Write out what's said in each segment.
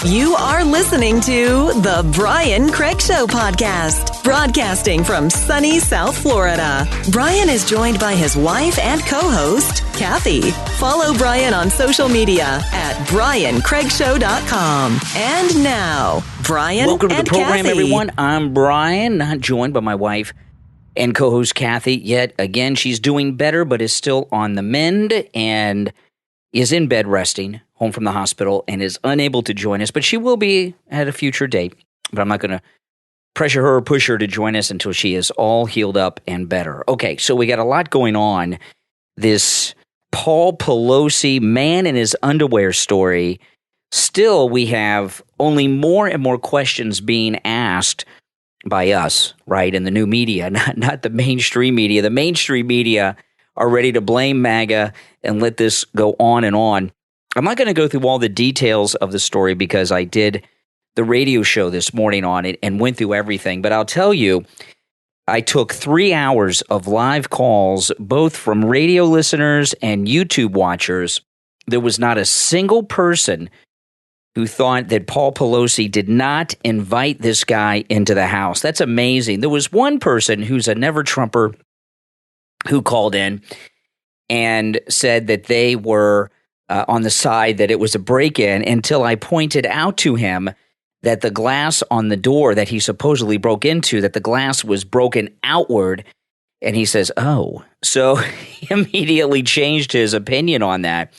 You are listening to The Brian Craig Show podcast, broadcasting from sunny South Florida. Brian is joined by his wife and co-host, Kathy. Follow Brian on social media at BrianCraigShow.com. And now, Brian Welcome to the program, Kathy. everyone. I'm Brian, not joined by my wife and co-host Kathy. Yet again, she's doing better, but is still on the mend and is in bed resting, home from the hospital, and is unable to join us. But she will be at a future date. But I'm not going to pressure her or push her to join us until she is all healed up and better. Okay, so we got a lot going on. This Paul Pelosi man in his underwear story. Still, we have only more and more questions being asked by us, right, in the new media, not the mainstream media. The mainstream media are ready to blame MAGA and let this go on and on. I'm not going to go through all the details of the story because I did the radio show this morning on it and went through everything. But I'll tell you, I took 3 hours of live calls, both from radio listeners and YouTube watchers. There was not a single person who thought that Paul Pelosi did not invite this guy into the house. That's amazing. There was one person who's a never-Trumper who called in and said that they were on the side that it was a break-in until I pointed out to him that the glass on the door that he supposedly broke into, that the glass was broken outward. And he says, oh. So he immediately changed his opinion on that,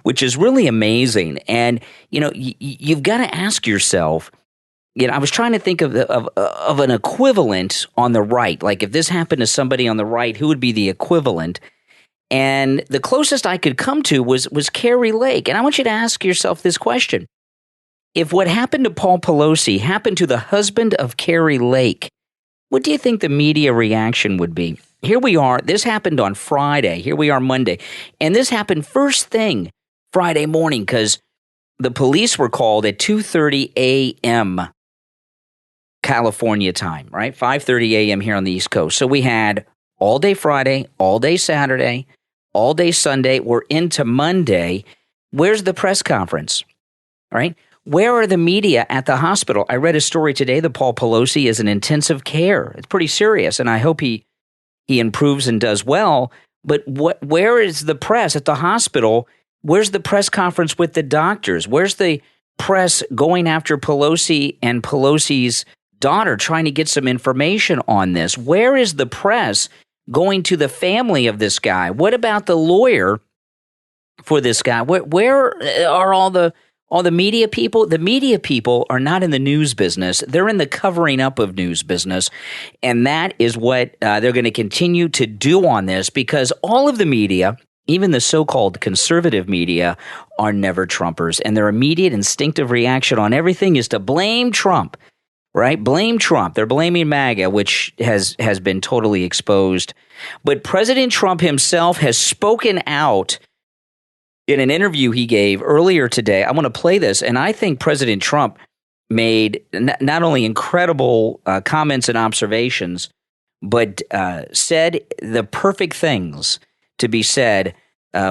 which is really amazing. And, you know, you've got to ask yourself, you know, I was trying to think of an equivalent on the right. Like if this happened to somebody on the right, who would be the equivalent? And the closest I could come to was Carrie Lake. And I want you to ask yourself this question. If what happened to Paul Pelosi happened to the husband of Carrie Lake, what do you think the media reaction would be? Here we are. This happened on Friday. Here we are Monday. And this happened first thing Friday morning because the police were called at 2:30 a.m. California time, right? 5:30 a.m. here on the East Coast. So we had all day Friday, all day Saturday, all day Sunday. We're into Monday. Where's the press conference, right? Where are the media at the hospital? I read a story today that Paul Pelosi is in intensive care. It's pretty serious, and I hope he improves and does well. But where is the press at the hospital? Where's the press conference with the doctors? Where's the press going after Pelosi and Pelosi's daughter, trying to get some information on this? Where is the press going to the family of this guy? What about the lawyer for this guy? Where are all the media people? The media people are not in the news business. They're in the covering up of news business. And that is what they're going to continue to do on this because all of the media, even the so-called conservative media, are never Trumpers. And their immediate instinctive reaction on everything is to blame Trump, right? Blame Trump. They're blaming MAGA, which has been totally exposed. But President Trump himself has spoken out in an interview he gave earlier today. I want to play this, and I think President Trump made not only incredible comments and observations, but said the perfect things to be said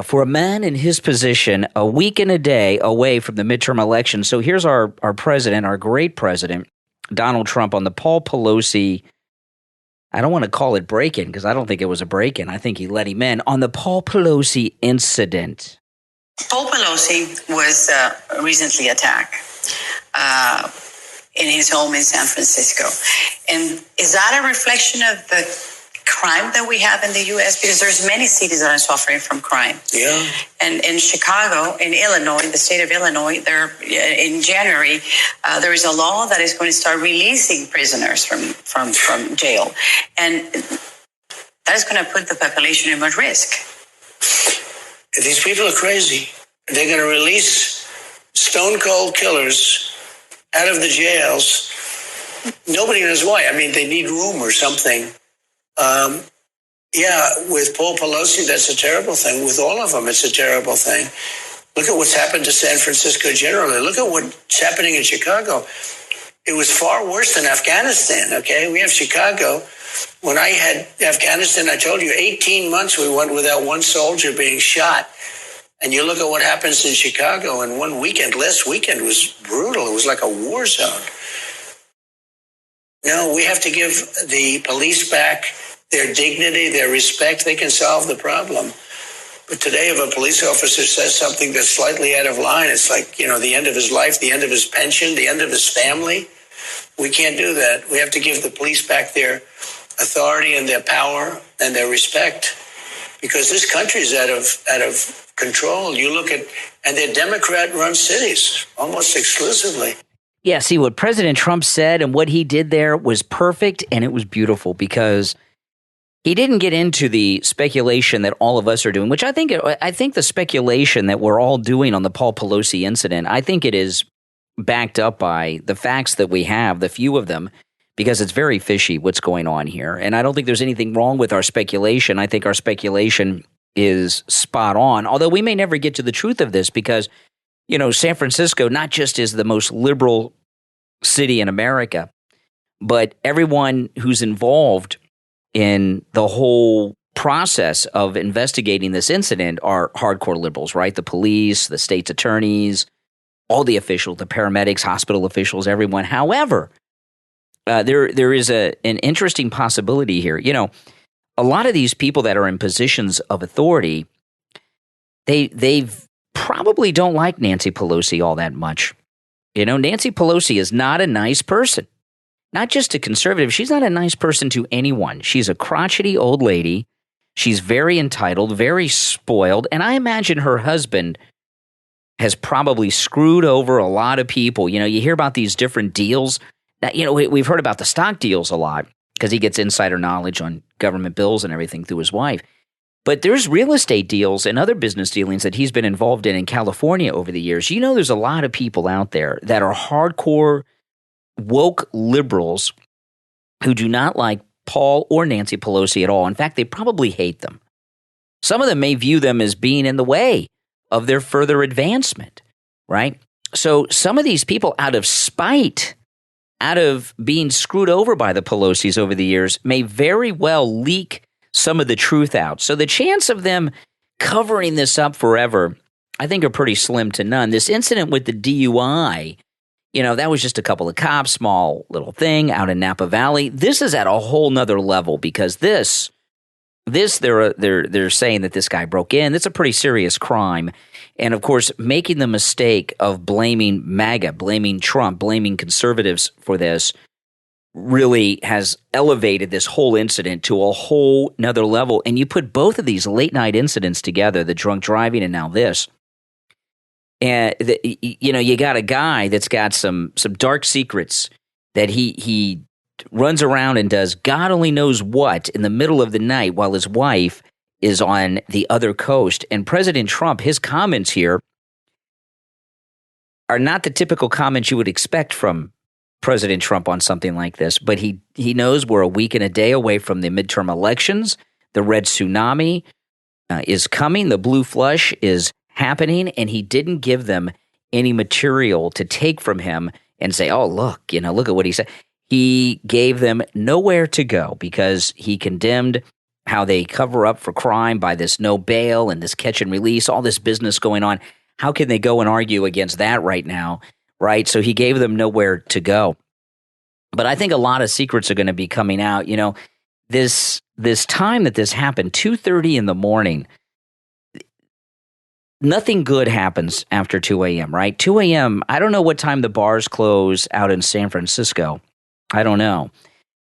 for a man in his position a week and a day away from the midterm election. So here's our president, our great president, Donald Trump, on the Paul Pelosi, I don't want to call it break-in because I don't think it was a break-in. I think he let him in, on the Paul Pelosi incident. Paul Pelosi was recently attacked in his home in San Francisco. And is that a reflection of the crime that we have in the U.S.? Because there's many cities that are suffering from crime. Yeah. And in Chicago, in Illinois, the state of Illinois, in January, there is a law that is going to start releasing prisoners from jail. And that is going to put the population in much risk. These people are crazy. They're going to release stone-cold killers out of the jails. Nobody knows why. I mean, they need room or something. With Paul Pelosi, that's a terrible thing. With all of them, it's a terrible thing. Look at what's happened to San Francisco generally. Look at what's happening in Chicago. It was far worse than Afghanistan, okay? We have Chicago. When I had Afghanistan, I told you 18 months we went without one soldier being shot. And you look at what happens in Chicago in one weekend. Last weekend was brutal. It was like a war zone. No, we have to give the police back their dignity, their respect. They can solve the problem. But today, if a police officer says something that's slightly out of line, it's like, the end of his life, the end of his pension, the end of his family. We can't do that. We have to give the police back their authority and their power and their respect, because this country is out of control. You look at, and they're Democrat-run cities almost exclusively. Yeah, see, what President Trump said and what he did there was perfect, and it was beautiful because he didn't get into the speculation that all of us are doing, which I think the speculation that we're all doing on the Paul Pelosi incident, I think it is backed up by the facts that we have, the few of them, because it's very fishy what's going on here. And I don't think there's anything wrong with our speculation. I think our speculation is spot on, although we may never get to the truth of this because, San Francisco not just is the most liberal city in America, but everyone who's involved in the whole process of investigating this incident are hardcore liberals, right? The police, the state's attorneys, all the officials, the paramedics, hospital officials, everyone. However, there is an interesting possibility here. A lot of these people that are in positions of authority, they probably don't like Nancy Pelosi all that much. Nancy Pelosi is not a nice person. Not just a conservative. She's not a nice person to anyone. She's a crotchety old lady. She's very entitled, very spoiled. And I imagine her husband has probably screwed over a lot of people. You hear about these different deals. That, we've heard about the stock deals a lot because he gets insider knowledge on government bills and everything through his wife. But there's real estate deals and other business dealings that he's been involved in California over the years. There's a lot of people out there that are hardcore woke liberals who do not like Paul or Nancy Pelosi at all. In fact, they probably hate them. Some of them may view them as being in the way of their further advancement, right? So some of these people, out of spite, out of being screwed over by the Pelosis over the years, may very well leak some of the truth out. So the chance of them covering this up forever, I think, are pretty slim to none. This incident with the DUI, that was just a couple of cops, small little thing out in Napa Valley. This is at a whole nother level because this they're saying that this guy broke in. It's a pretty serious crime. And of course, making the mistake of blaming MAGA, blaming Trump, blaming conservatives for this really has elevated this whole incident to a whole nother level. And you put both of these late night incidents together, the drunk driving and now this, and you got a guy that's got some dark secrets that he runs around and does God only knows what in the middle of the night while his wife is on the other coast. And President Trump, his comments here are not the typical comments you would expect from President Trump on something like this, but he knows we're a week and a day away from the midterm elections. The red tsunami is coming. The blue flush is happening, and he didn't give them any material to take from him and say, oh, look at what he said. He gave them nowhere to go because he condemned how they cover up for crime by this no bail and this catch and release, all this business going on. How can they go and argue against that right now? Right. So he gave them nowhere to go. But I think a lot of secrets are going to be coming out. This time that this happened, 2:30 in the morning, nothing good happens after 2 a.m., right? 2 a.m., I don't know what time the bars close out in San Francisco. I don't know.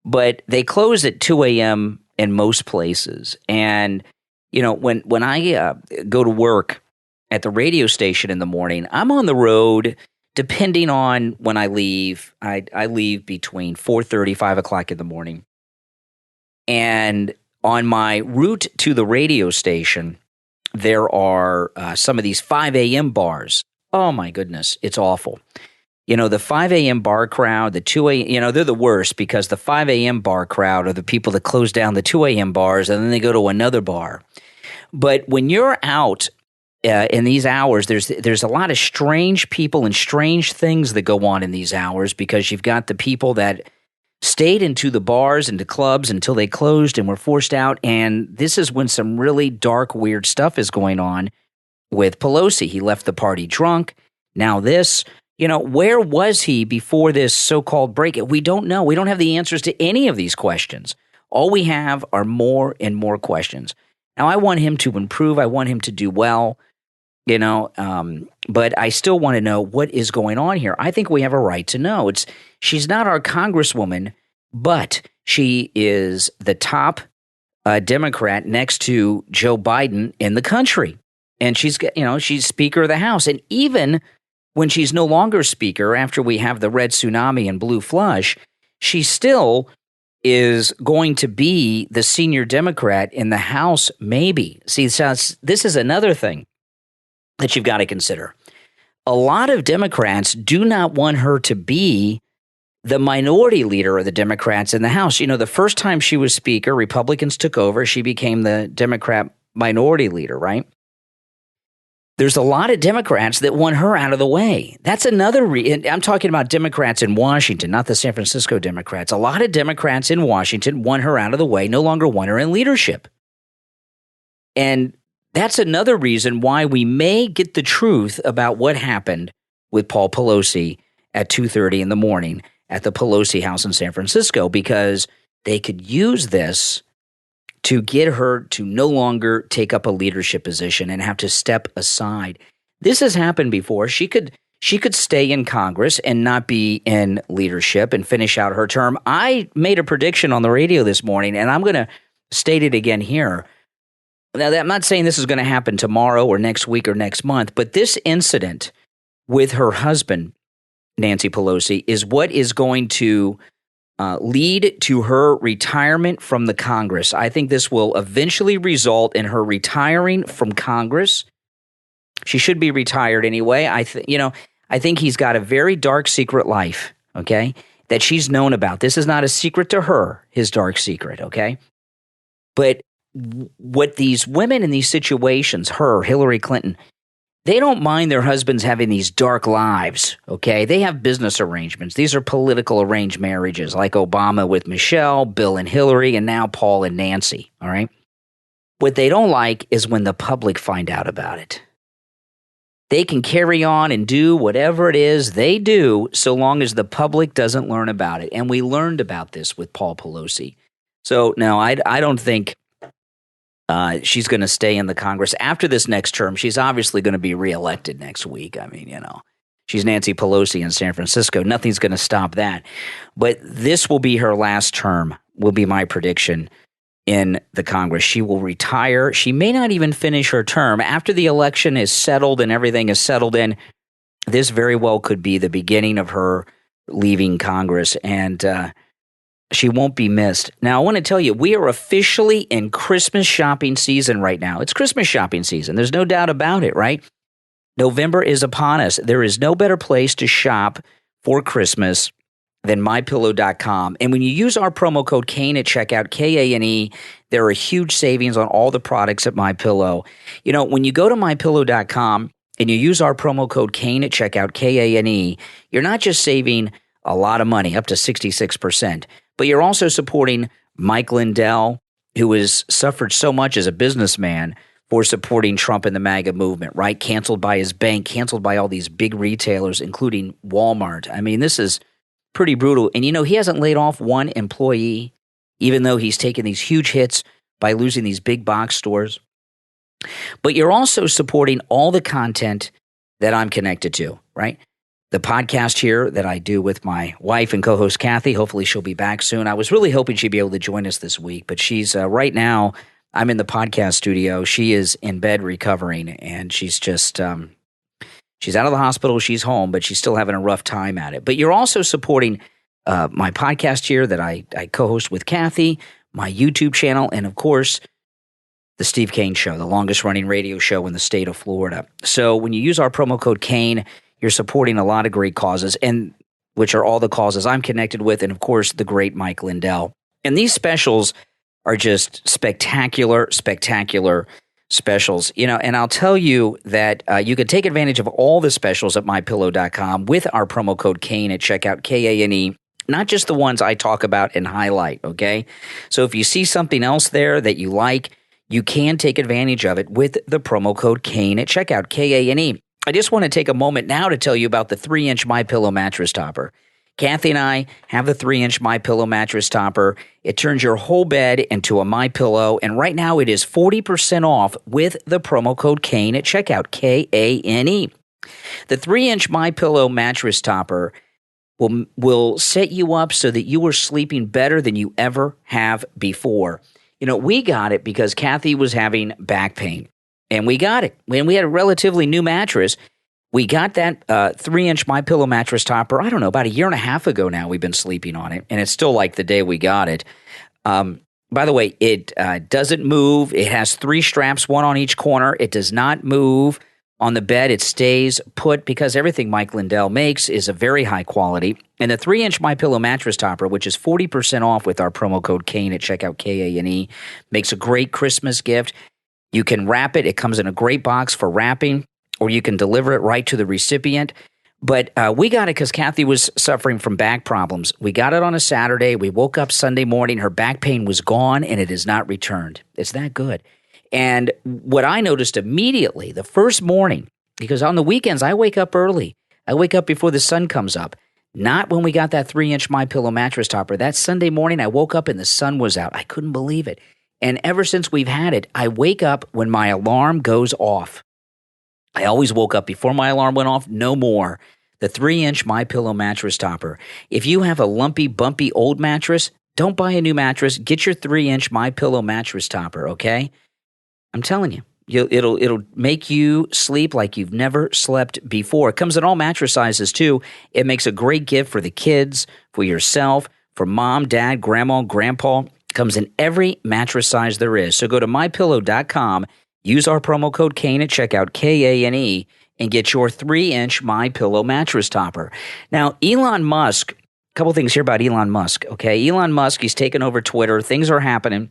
But they close at 2 a.m. in most places. And, when I go to work at the radio station in the morning, I'm on the road. Depending on when I leave, I leave between 4:30, 5 o'clock in the morning. And on my route to the radio station, there are some of these 5 a.m. bars. Oh, my goodness. It's awful. The 5 a.m. bar crowd, the 2 a.m., they're the worst because the 5 a.m. bar crowd are the people that close down the 2 a.m. bars and then they go to another bar. But when you're out in these hours, there's a lot of strange people and strange things that go on in these hours because you've got the people that stayed into the bars and the clubs until they closed and were forced out. And this is when some really dark, weird stuff is going on with Pelosi. He left the party drunk. Now this, where was he before this so-called break? We don't know. We don't have the answers to any of these questions. All we have are more and more questions. Now, I want him to improve. I want him to do well, but I still want to know what is going on here. I think we have a right to know. She's not our congresswoman, but she is the top Democrat next to Joe Biden in the country. And she's Speaker of the House. And even when she's no longer Speaker, after we have the red tsunami and blue flush, she still is going to be the senior Democrat in the House, maybe. See, this is another thing that you've got to consider. A lot of Democrats do not want her to be the minority leader of the Democrats in the House. The first time she was Speaker, Republicans took over. She became the Democrat minority leader, right? There's a lot of Democrats that want her out of the way. That's another reason. I'm talking about Democrats in Washington, not the San Francisco Democrats. A lot of Democrats in Washington want her out of the way, no longer want her in leadership. And that's another reason why we may get the truth about what happened with Paul Pelosi at 2:30 in the morning at the Pelosi house in San Francisco, because they could use this to get her to no longer take up a leadership position and have to step aside. This has happened before. She could stay in Congress and not be in leadership and finish out her term. I made a prediction on the radio this morning, and I'm going to state it again here. Now, I'm not saying this is going to happen tomorrow or next week or next month, but this incident with her husband, Nancy Pelosi, is what is going to lead to her retirement from the Congress. I think this will eventually result in her retiring from Congress. She should be retired anyway. I think he's got a very dark secret life, okay, that she's known about. This is not a secret to her, his dark secret, okay? But what these women in these situations, Hillary Clinton, they don't mind their husbands having these dark lives, okay? They have business arrangements. These are political arranged marriages, like Obama with Michelle, Bill and Hillary, and now Paul and Nancy, all right? What they don't like is when the public find out about it. They can carry on and do whatever it is they do so long as the public doesn't learn about it. And we learned about this with Paul Pelosi. So, no, I don't think she's going to stay in the Congress after this next term. She's obviously going to be reelected next week. I mean, she's Nancy Pelosi in San Francisco. Nothing's going to stop that. But this will be her last term, will be my prediction in the Congress. She will retire. She may not even finish her term. After the election is settled and everything is settled in, this very well could be the beginning of her leaving Congress. And she won't be missed. Now, I want to tell you, we are officially in Christmas shopping season right now. It's Christmas shopping season. There's no doubt about it, right? November is upon us. There is no better place to shop for Christmas than MyPillow.com. And when you use our promo code Kane at checkout, Kane, there are huge savings on all the products at MyPillow. When you go to MyPillow.com and you use our promo code Kane at checkout, Kane, you're not just saving a lot of money, up to 66%, but you're also supporting Mike Lindell, who has suffered so much as a businessman for supporting Trump and the MAGA movement, right? Canceled by his bank, canceled by all these big retailers, including Walmart. I mean, this is pretty brutal. And, he hasn't laid off one employee, even though he's taken these huge hits by losing these big box stores. But you're also supporting all the content that I'm connected to, right? The podcast here that I do with my wife and co-host Kathy. Hopefully she'll be back soon. I was really hoping she'd be able to join us this week, but she's right now, I'm in the podcast studio. She is in bed recovering, and she's just, she's out of the hospital. She's home, but she's still having a rough time at it. But you're also supporting my podcast here that I co-host with Kathy, my YouTube channel, and of course, the Steve Kane Show, the longest running radio show in the state of Florida. So when you use our promo code Kane, you're supporting a lot of great causes, and which are all the causes I'm connected with, and of course, the great Mike Lindell. And these specials are just spectacular specials. And I'll tell you that you can take advantage of all the specials at MyPillow.com with our promo code Kane at checkout, Kane, not just the ones I talk about and highlight, okay? So if you see something else there that you like, you can take advantage of it with the promo code KANE at checkout, KANE. I just want to take a moment now to tell you about the 3-inch MyPillow mattress topper. Kathy and I have the 3-inch MyPillow mattress topper. It turns your whole bed into a MyPillow, and right now it is 40% off with the promo code KANE at checkout, KANE. The 3-inch MyPillow mattress topper will set you up so that you are sleeping better than you ever have before. You know, we got it because Kathy was having back pain, and we got it. When we had a relatively new mattress, we got that 3-inch MyPillow mattress topper, I don't know, about a year and a half ago now we've been sleeping on it, and it's still like the day we got it. By the way, it doesn't move. It has 3 straps, 1 on each corner. It does not move on the bed. It stays put because everything Mike Lindell makes is a very high quality. And the 3-inch MyPillow mattress topper, which is 40% off with our promo code KANE at checkout, KANE, makes a great Christmas gift. You can wrap it. It comes in a great box for wrapping, or you can deliver it right to the recipient. But we got it because Kathy was suffering from back problems. We got it on a Saturday. We woke up Sunday morning. Her back pain was gone, and it has not returned. It's that good. And what I noticed immediately, the first morning, because on the weekends I wake up early. I wake up before the sun comes up. Not when we got that 3-inch MyPillow mattress topper. That Sunday morning, I woke up and the sun was out. I couldn't believe it. And ever since we've had it, I wake up when my alarm goes off. I always woke up before my alarm went off. No more. The 3-inch MyPillow mattress topper. If you have a lumpy, bumpy old mattress, don't buy a new mattress. Get your 3-inch MyPillow mattress topper, okay? I'm telling you, it'll make you sleep like you've never slept before. It comes in all mattress sizes, too. It makes a great gift for the kids, for yourself, for mom, dad, grandma, grandpa. It comes in every mattress size there is. So go to MyPillow.com, use our promo code KANE at checkout, KANE, and get your 3-inch MyPillow mattress topper. Now, Elon Musk, a couple things here about Elon Musk, okay? Elon Musk, he's taken over Twitter. Things are happening.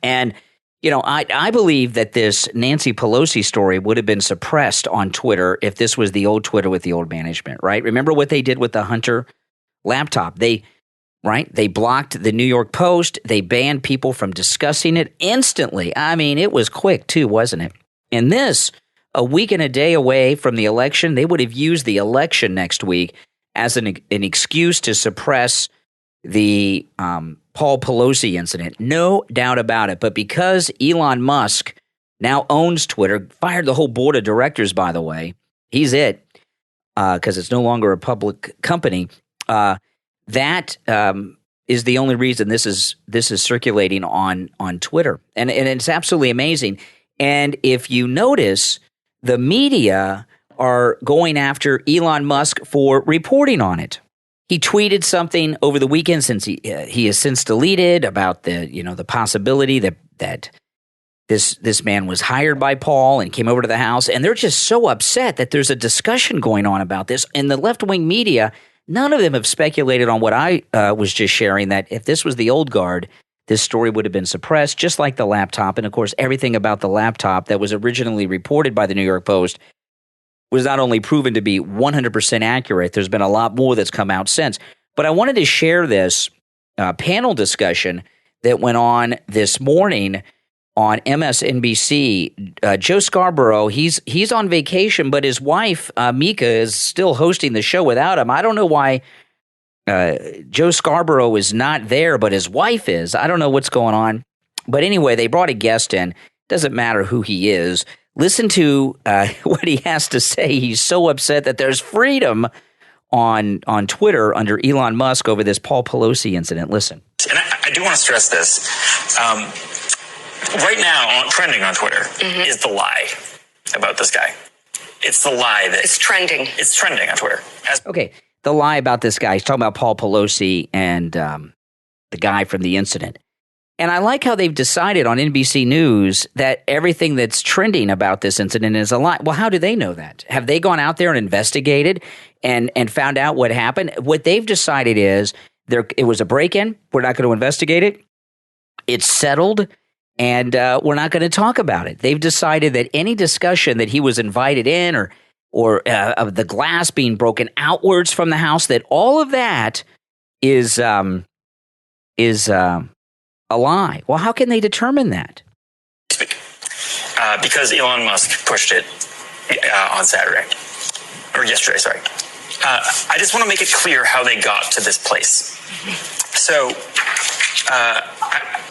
And you know, I believe that this Nancy Pelosi story would have been suppressed on Twitter if this was the old Twitter with the old management, right? Remember what they did with the Hunter laptop? They blocked the New York Post. They banned people from discussing it instantly. I mean, it was quick too, wasn't it? And this, a week and a day away from the election, they would have used the election next week as an excuse to suppress the Paul Pelosi incident. No doubt about it. But because Elon Musk now owns Twitter, fired the whole board of directors, by the way, he's it, because it's no longer a public company, that is the only reason this is circulating on Twitter. And it's absolutely amazing. And if you notice, the media are going after Elon Musk for reporting on it. He tweeted something over the weekend, since he has since deleted, about the possibility that this man was hired by Paul and came over to the house, and they're just so upset that there's a discussion going on about this. And the left-wing media, none of them have speculated on what I was just sharing, that if this was the old guard, this story would have been suppressed, just like the laptop. And of course, everything about the laptop that was originally reported by the New York Post was not only proven to be 100% accurate, there's been a lot more that's come out since. But I wanted to share this panel discussion that went on this morning on MSNBC. Joe Scarborough, he's on vacation, but his wife, Mika, is still hosting the show without him. I don't know why Joe Scarborough is not there, but his wife is. I don't know what's going on. But anyway, they brought a guest in. Doesn't matter who he is. Listen to what he has to say. He's so upset that there's freedom on Twitter under Elon Musk over this Paul Pelosi incident. Listen. And I do want to stress this. Right now, trending on Twitter is the lie about this guy. It's the lie that... It's trending. It's trending on Twitter. Okay, the lie about this guy. He's talking about Paul Pelosi and the guy from the incident. And I like how they've decided on NBC News that everything that's trending about this incident is a lie. Well, how do they know that? Have they gone out there and investigated and found out what happened? What they've decided is it was a break-in. We're not going to investigate it. It's settled, and we're not going to talk about it. They've decided that any discussion that he was invited in or of the glass being broken outwards from the house, that all of that is a lie. Well, how can they determine that? because Elon Musk pushed it on Saturday, or yesterday, sorry. I just want to make it clear how they got to this place. So,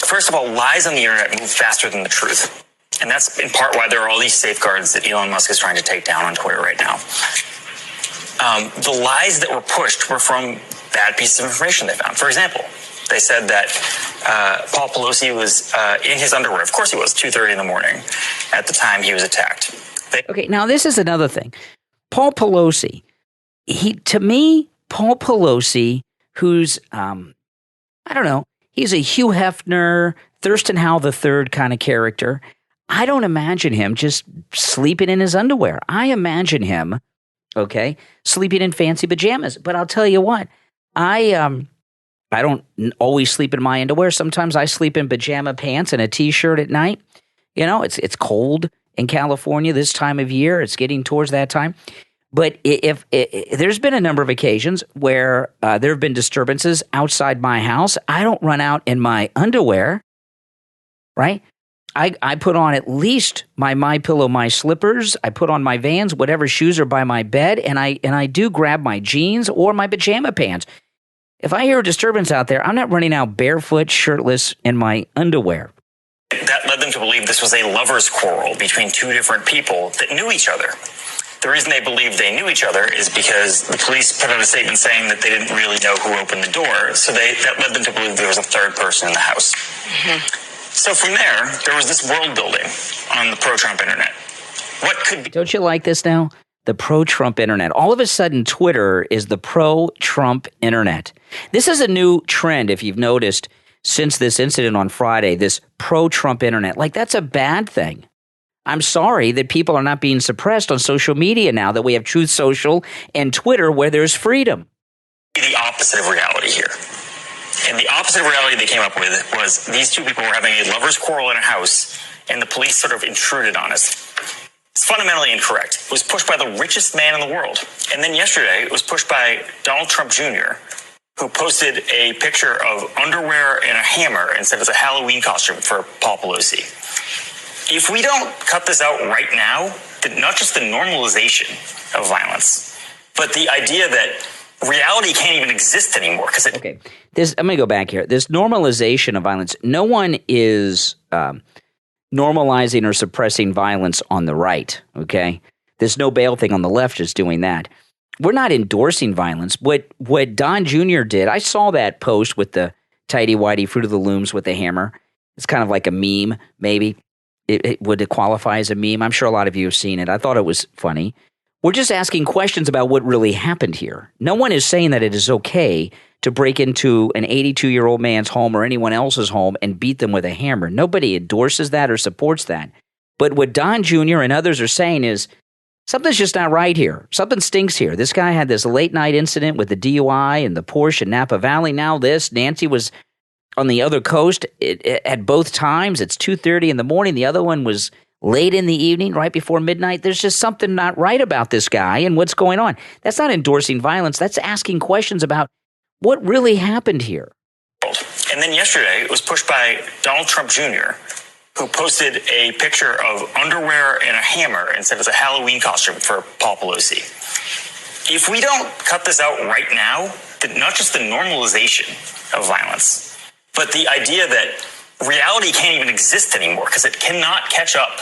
first of all, lies on the internet move faster than the truth. And that's in part why there are all these safeguards that Elon Musk is trying to take down on Twitter right now. The lies that were pushed were from bad pieces of information they found. For example, they said that Paul Pelosi was in his underwear. Of course he was, 2:30 in the morning at the time he was attacked. Okay, now this is another thing. Paul Pelosi, Paul Pelosi, who's, I don't know, he's a Hugh Hefner, Thurston Howell III kind of character. I don't imagine him just sleeping in his underwear. I imagine him, okay, sleeping in fancy pajamas. But I'll tell you what, I don't always sleep in my underwear. Sometimes I sleep in pajama pants and a T-shirt at night. You know, it's cold in California this time of year. It's getting towards that time. But if there's been a number of occasions where there have been disturbances outside my house, I don't run out in my underwear, right? I put on at least my MyPillow, my slippers. I put on my Vans, whatever shoes are by my bed, and I do grab my jeans or my pajama pants. If I hear a disturbance out there, I'm not running out barefoot, shirtless, in my underwear. That led them to believe this was a lover's quarrel between two different people that knew each other. The reason they believed they knew each other is because the police put out a statement saying that they didn't really know who opened the door, so that led them to believe there was a third person in the house. Mm-hmm. So from there was this world building on the pro-Trump internet. What could be? Don't you like this now? The pro-Trump internet. All of a sudden, Twitter is the pro-Trump internet. This is a new trend, if you've noticed, since this incident on Friday, this pro-Trump internet. Like, that's a bad thing. I'm sorry that people are not being suppressed on social media now, that we have Truth Social and Twitter where there's freedom. The opposite of reality here. And the opposite of reality they came up with was these two people were having a lover's quarrel in a house, and the police sort of intruded on us. It's fundamentally incorrect. It was pushed by the richest man in the world. And then yesterday, it was pushed by Donald Trump Jr., who posted a picture of underwear and a hammer and said it's a Halloween costume for Paul Pelosi. If we don't cut this out right now, not just the normalization of violence, but the idea that reality can't even exist anymore. Okay, I'm going to go back here. This normalization of violence, no one is normalizing or suppressing violence on the right, okay? This no bail thing on the left is doing that. We're not endorsing violence. What Don Jr. did, I saw that post with the tighty-whitey Fruit of the Looms with the hammer. It's kind of like a meme, maybe. Would it qualify as a meme? I'm sure a lot of you have seen it. I thought it was funny. We're just asking questions about what really happened here. No one is saying that it is okay to break into an 82-year-old man's home or anyone else's home and beat them with a hammer. Nobody endorses that or supports that. But what Don Jr. and others are saying is something's just not right here. Something stinks here. This guy had this late-night incident with the DUI and the Porsche in Napa Valley. Now this. Nancy was on the other coast at both times. It's 2:30 in the morning. The other one was late in the evening, right before midnight. There's just something not right about this guy and what's going on. That's not endorsing violence. That's asking questions about what really happened here. And then yesterday, it was pushed by Donald Trump Jr., who posted a picture of underwear and a hammer and said it's a Halloween costume for Paul Pelosi. If we don't cut this out right now, not just the normalization of violence, but the idea that reality can't even exist anymore because it cannot catch up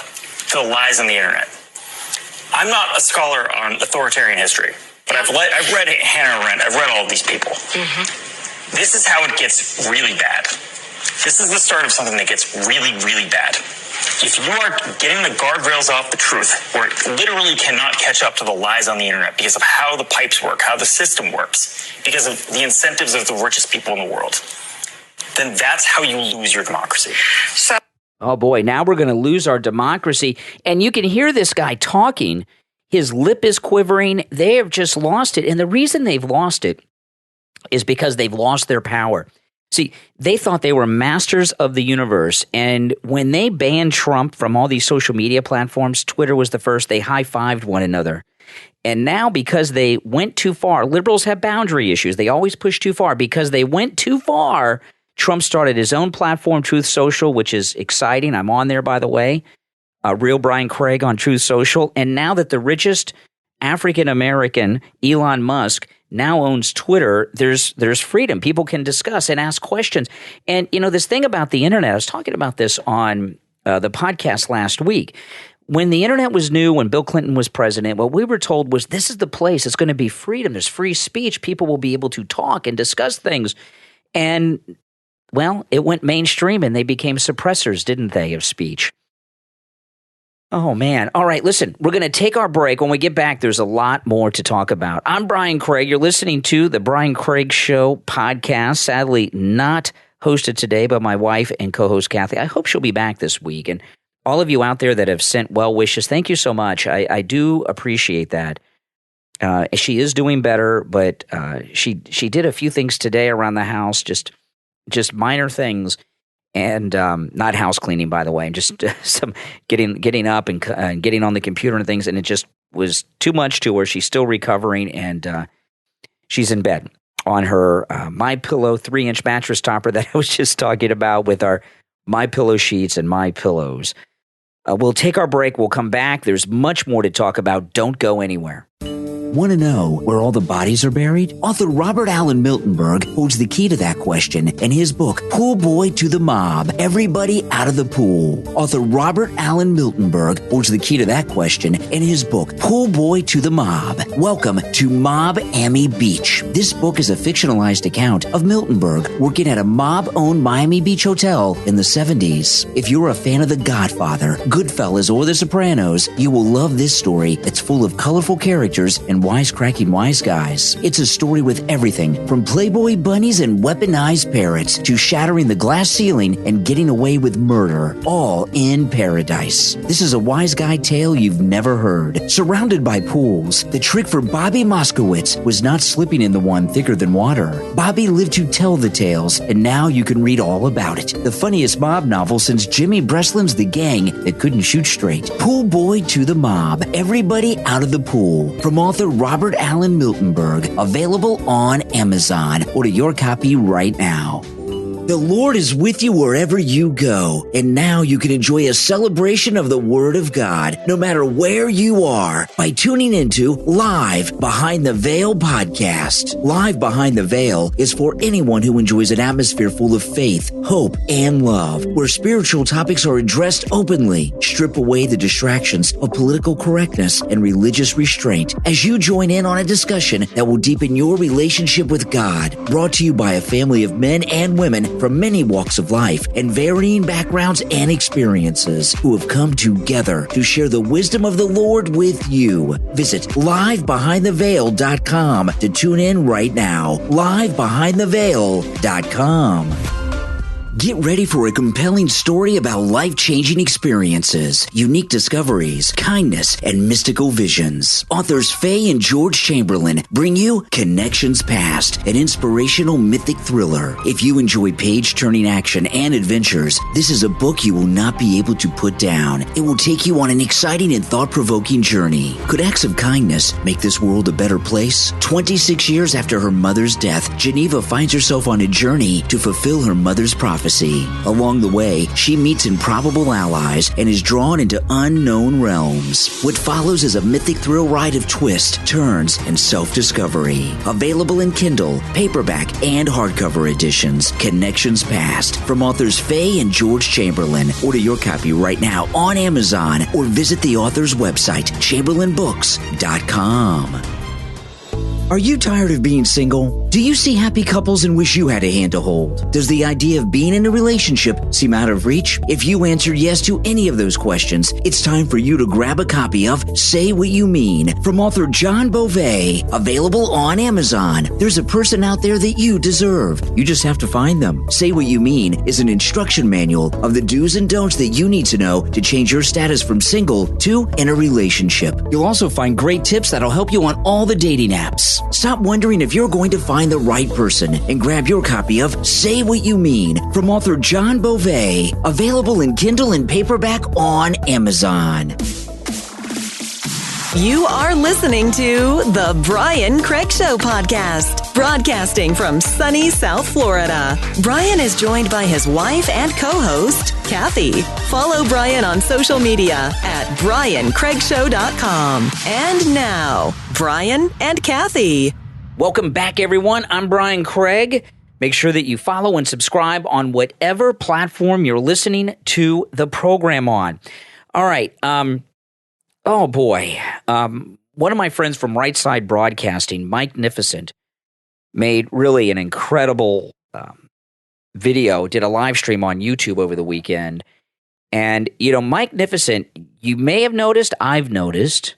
to the lies on the internet. I'm not a scholar on authoritarian history, but I've read Hannah Arendt. I've read all of these people. Mm-hmm. This is how it gets really bad. This is the start of something that gets really, really bad. If you are getting the guardrails off the truth, where it literally cannot catch up to the lies on the internet because of how the pipes work, how the system works, because of the incentives of the richest people in the world, then that's how you lose your democracy. Oh boy, now we're going to lose our democracy. And you can hear this guy talking. His lip is quivering. They have just lost it. And the reason they've lost it is because they've lost their power. See, they thought they were masters of the universe. And when they banned Trump from all these social media platforms, Twitter was the first, they high-fived one another. And now because they went too far, liberals have boundary issues. They always push too far. Because they went too far, Trump started his own platform, Truth Social, which is exciting. I'm on there, by the way. Real Brian Craig on Truth Social. And now that the richest African-American, Elon Musk, now owns Twitter, there's freedom. People can discuss and ask questions. And, this thing about the internet, I was talking about this on the podcast last week. When the internet was new, when Bill Clinton was president, what we were told was this is the place. It's going to be freedom. There's free speech. People will be able to talk and discuss things. And, well, it went mainstream and they became suppressors, didn't they, of speech? Oh, man. All right, listen, we're going to take our break. When we get back, there's a lot more to talk about. I'm Brian Craig. You're listening to the Brian Craig Show podcast. Sadly, not hosted today by my wife and co-host Kathy. I hope she'll be back this week. And all of you out there that have sent well wishes, thank you so much. I do appreciate that. She is doing better, but she did a few things today around the house, just minor things, and not house cleaning, by the way, and just some getting up and getting on the computer and things, and it just was too much to her. She's still recovering, and she's in bed on her MyPillow 3-inch mattress topper that I was just talking about with our MyPillow sheets and MyPillows. We'll take our break. We'll come back. There's much more to talk about. Don't go anywhere. Want to know where all the bodies are buried? Author Robert Allen Miltenberg holds the key to that question in his book, Pool Boy to the Mob, Everybody Out of the Pool. Author Robert Allen Miltenberg holds the key to that question in his book, Pool Boy to the Mob. Welcome to Mob-Ammy Beach. This book is a fictionalized account of Miltenberg working at a mob-owned Miami Beach hotel in the 70s. If you're a fan of The Godfather, Goodfellas, or The Sopranos, you will love this story that's full of colorful characters and wisecracking wise guys. It's a story with everything from Playboy bunnies and weaponized parrots to shattering the glass ceiling and getting away with murder, all in paradise. This is a wise guy tale you've never heard. Surrounded by pools, the trick for Bobby Moskowitz was not slipping in the one thicker than water. Bobby lived to tell the tales, and now you can read all about it. The funniest mob novel since Jimmy Breslin's The Gang That Couldn't Shoot Straight. Pool Boy to the Mob, Everybody Out of the Pool. From author Robert Allen Miltenberg, available on Amazon. Order your copy right now. The Lord is with you wherever you go, and now you can enjoy a celebration of the Word of God, no matter where you are, by tuning into Live Behind the Veil podcast. Live Behind the Veil is for anyone who enjoys an atmosphere full of faith, hope, and love, where spiritual topics are addressed openly. Strip away the distractions of political correctness and religious restraint as you join in on a discussion that will deepen your relationship with God. Brought to you by a family of men and women from many walks of life and varying backgrounds and experiences who have come together to share the wisdom of the Lord with you. Visit livebehindtheveil.com to tune in right now. livebehindtheveil.com. Get ready for a compelling story about life-changing experiences, unique discoveries, kindness, and mystical visions. Authors Faye and George Chamberlain bring you Connections Past, an inspirational mythic thriller. If you enjoy page-turning action and adventures, this is a book you will not be able to put down. It will take you on an exciting and thought-provoking journey. Could acts of kindness make this world a better place? 26 years after her mother's death, Geneva finds herself on a journey to fulfill her mother's prophecy. Along the way, she meets improbable allies and is drawn into unknown realms. What follows is a mythic thrill ride of twists, turns, and self-discovery. Available in Kindle, paperback, and hardcover editions. Connections Past, from authors Faye and George Chamberlain. Order your copy right now on Amazon or visit the author's website, chamberlainbooks.com. Are you tired of being single? Do you see happy couples and wish you had a hand to hold? Does the idea of being in a relationship seem out of reach? If you answered yes to any of those questions, it's time for you to grab a copy of Say What You Mean from author John Beauvais, available on Amazon. There's a person out there that you deserve. You just have to find them. Say What You Mean is an instruction manual of the do's and don'ts that you need to know to change your status from single to in a relationship. You'll also find great tips that'll help you on all the dating apps. Stop wondering if you're going to find the right person and grab your copy of Say What You Mean from author John Beauvais, available in Kindle and paperback on Amazon. You are listening to the Brian Craig Show podcast, broadcasting from sunny South Florida. Brian is joined by his wife and co-host, Kathy. Follow Brian on social media at briancraigshow.com. And now, Brian and Kathy. Welcome back, everyone. I'm Brian Craig. Make sure that you follow and subscribe on whatever platform you're listening to the program on. All right. Oh, boy. One of my friends from Right Side Broadcasting, Mike Nificent, made really an incredible video, did a live stream on YouTube over the weekend. And, Mike Nificent, you may have noticed, I've noticed,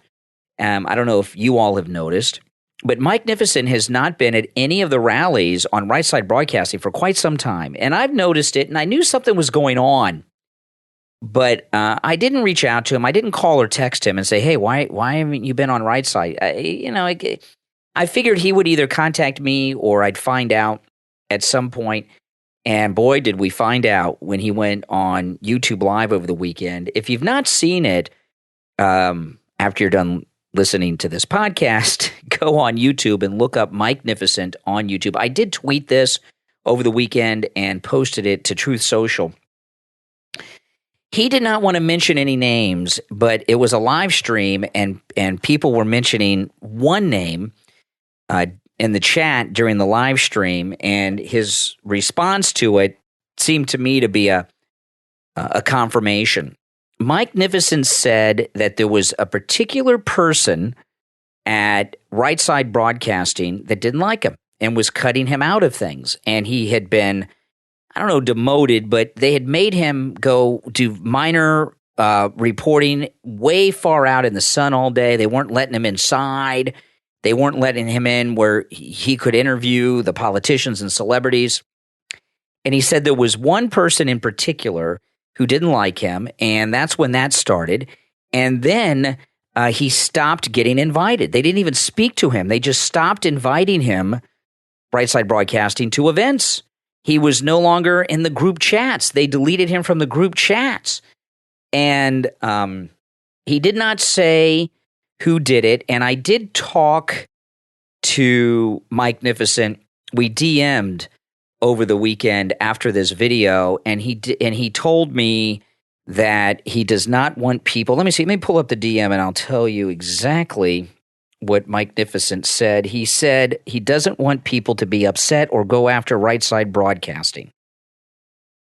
I don't know if you all have noticed, but Mike Nificent has not been at any of the rallies on Right Side Broadcasting for quite some time. And I've noticed it, and I knew something was going on. But I didn't reach out to him. I didn't call or text him and say, hey, why haven't you been on Right Side? I figured he would either contact me or I'd find out at some point. And boy, did we find out when he went on YouTube Live over the weekend. If you've not seen it, after you're done listening to this podcast, go on YouTube and look up Mike Nificent on YouTube. I did tweet this over the weekend and posted it to Truth Social. He did not want to mention any names, but it was a live stream, and people were mentioning one name in the chat during the live stream, and his response to it seemed to me to be a confirmation. Mike Nificent said that there was a particular person at Right Side Broadcasting that didn't like him and was cutting him out of things, and he had been, I don't know, demoted, but they had made him go do minor reporting way far out in the sun all day. They weren't letting him inside. They weren't letting him in where he could interview the politicians and celebrities. And he said there was one person in particular who didn't like him, and that's when that started. And then he stopped getting invited. They didn't even speak to him. They just stopped inviting him, Right Side Broadcasting, to events. He was no longer in the group chats. They deleted him from the group chats. And he did not say who did it. And I did talk to Mike Nificent. We DM'd over the weekend after this video, and he told me that he does not want people. Let me pull up the DM and I'll tell you exactly what Mike Nificent said. He said he doesn't want people to be upset or go after Right Side Broadcasting.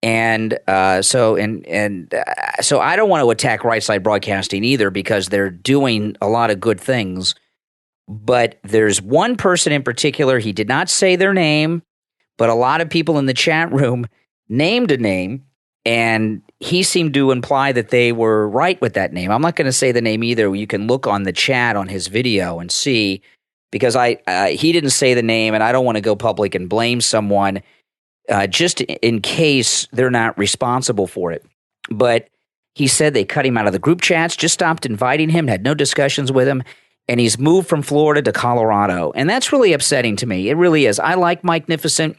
And so I don't want to attack Right Side Broadcasting either, because they're doing a lot of good things. But there's one person in particular, he did not say their name, but a lot of people in the chat room named a name, and he seemed to imply that they were right with that name. I'm not going to say the name either. You can look on the chat on his video and see, because he didn't say the name, and I don't want to go public and blame someone just in case they're not responsible for it. But he said they cut him out of the group chats, just stopped inviting him, had no discussions with him, and he's moved from Florida to Colorado. And that's really upsetting to me. It really is. I like Mike Nificent.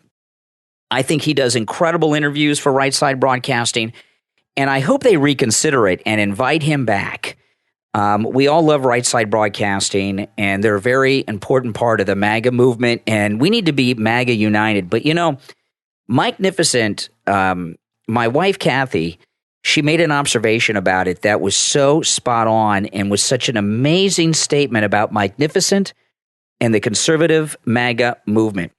I think he does incredible interviews for Right Side Broadcasting, and I hope they reconsider it and invite him back. We all love Right Side Broadcasting, and they're a very important part of the MAGA movement, and we need to be MAGA united. But, Mike Nificent, my wife, Kathy, she made an observation about it that was so spot on and was such an amazing statement about Mike Nificent and the conservative MAGA movement.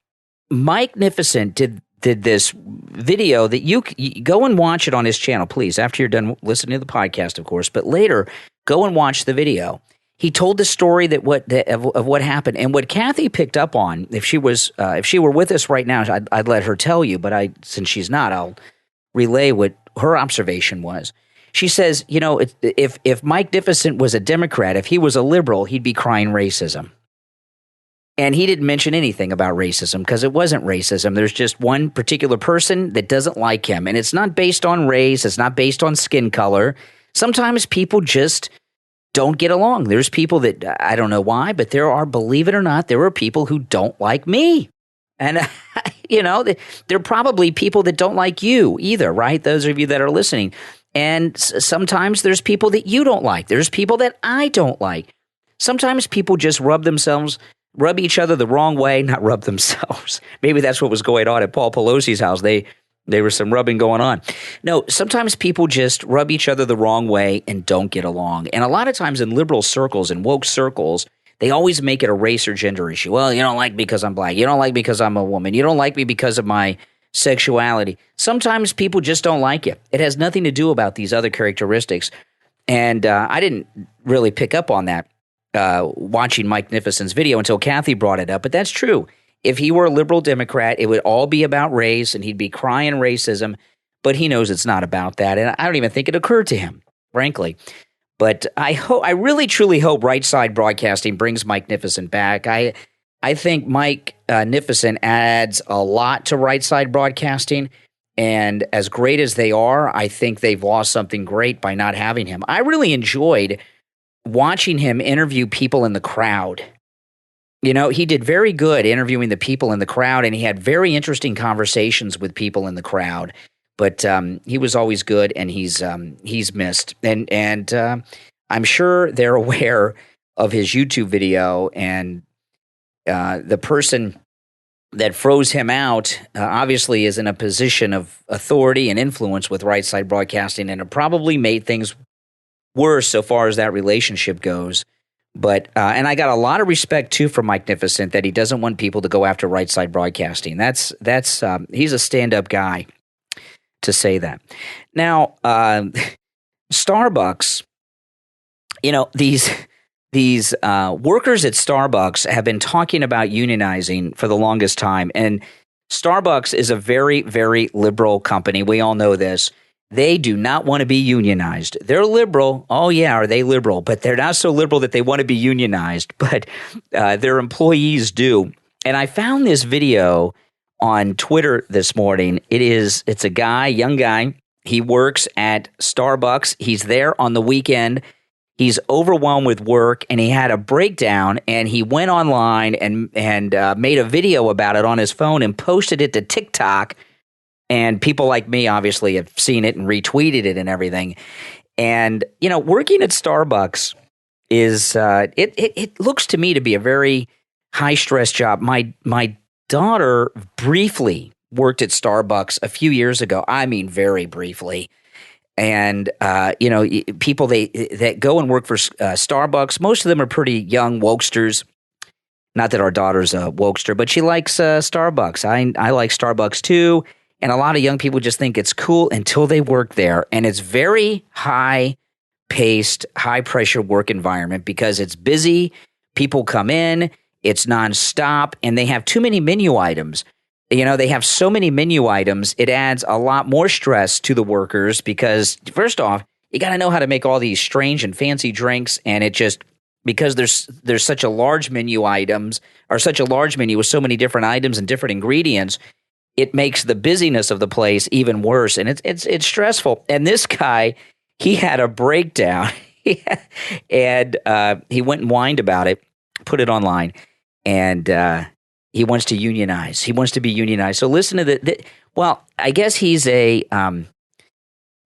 Mike Nificent did this video that you go and watch it on his channel, please, after you're done listening to the podcast, of course, but later, go and watch the video. He told the story of what happened, and what Kathy picked up on. If she were with us right now, I'd let her tell you, but since she's not, I'll relay what her observation was. She says, if Mike Nificent was a Democrat, if he was a liberal, he'd be crying racism. And he didn't mention anything about racism because it wasn't racism. There's just one particular person that doesn't like him. And it's not based on race. It's not based on skin color. Sometimes people just don't get along. There's people that, I don't know why, but believe it or not, there are people who don't like me. And, there are probably people that don't like you either, right? Those of you that are listening. And sometimes there's people that you don't like. There's people that I don't like. sometimes people just rub each other the wrong way, not rub themselves. Maybe that's what was going on at Paul Pelosi's house. There was some rubbing going on. No, sometimes people just rub each other the wrong way and don't get along. And a lot of times in liberal circles and woke circles, they always make it a race or gender issue. Well, you don't like me because I'm black. You don't like me because I'm a woman. You don't like me because of my sexuality. Sometimes people just don't like you. It has nothing to do about these other characteristics. And I didn't really pick up on that watching Mike Nificent's video until Kathy brought it up. But that's true. If he were a liberal Democrat, it would all be about race, and he'd be crying racism. But he knows it's not about that. And I don't even think it occurred to him, frankly. But I really, truly hope Right Side Broadcasting brings Mike Nificent back. I think Mike Nificent adds a lot to Right Side Broadcasting. And as great as they are, I think they've lost something great by not having him. I really enjoyed watching him interview people in the crowd. You know, he did very good interviewing the people in the crowd, and he had very interesting conversations with people in the crowd. But he was always good, and he's missed. And I'm sure they're aware of his YouTube video, and the person that froze him out obviously is in a position of authority and influence with Right Side Broadcasting, and it probably made things worse so far as that relationship goes. But and I got a lot of respect too for Mike Nificent that he doesn't want people to go after Right Side Broadcasting. That's he's a stand-up guy to say that. Now, Starbucks, you know, these workers at Starbucks have been talking about unionizing for the longest time, and Starbucks is a very, very liberal company. We all know this. They do not want to be unionized. They're liberal. Oh, yeah, are they liberal? But they're not so liberal that they want to be unionized. But their employees do. And I found this video on Twitter this morning. It's a guy, young guy. He works at Starbucks. He's there on the weekend. He's overwhelmed with work, and he had a breakdown. And he went online and made a video about it on his phone and posted it to TikTok. And people like me obviously have seen it and retweeted it and everything. And, you know, working at Starbucks is it looks to me to be a very high-stress job. My daughter briefly worked at Starbucks a few years ago. I mean, very briefly. And, you know, people that go and work for Starbucks, most of them are pretty young wokesters. Not that our daughter's a wokester, but she likes Starbucks. I like Starbucks too. And a lot of young people just think it's cool until they work there. And it's very high-paced, high-pressure work environment because it's busy. People come in. It's nonstop. And they have too many menu items. You know, they have so many menu items. It adds a lot more stress to the workers because, first off, you got to know how to make all these strange and fancy drinks. And it just, because there's such a large menu items, or such a large menu with so many different items and different ingredients, it makes the busyness of the place even worse, and it's stressful. And this guy, he had a breakdown, and he went and whined about it, put it online, and he wants to unionize. He wants to be unionized. So listen to well, I guess he's they have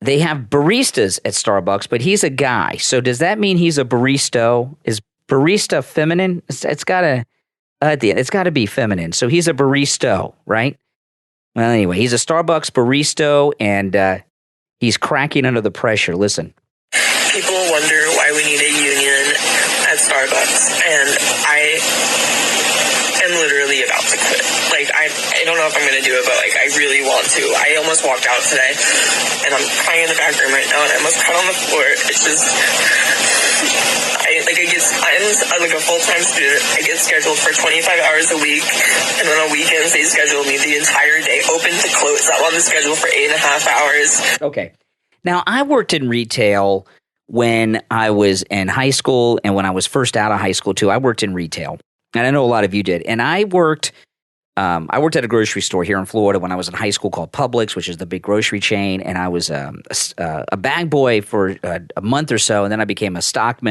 baristas at Starbucks, but he's a guy. So does that mean he's a baristo? Is barista feminine? It's got to be feminine. So he's a baristo, right? Well, anyway, he's a Starbucks barista, and he's cracking under the pressure. Listen. People wonder why we need a union at Starbucks, and I am literally about to quit. Like, I don't know if I'm going to do it, but, like, I really want to. I almost walked out today, and I'm crying in the back room right now, and I almost cried on the floor. It's just... I'm like a full-time student. I get scheduled for 25 hours a week, and then on weekends they schedule me the entire day, open to close. I'm on the schedule for 8.5 hours. Okay. Now, I worked in retail when I was in high school, and when I was first out of high school, too. I worked in retail, and I know a lot of you did. And I worked at a grocery store here in Florida when I was in high school called Publix, which is the big grocery chain, and I was a bag boy for a month or so, and then I became a stock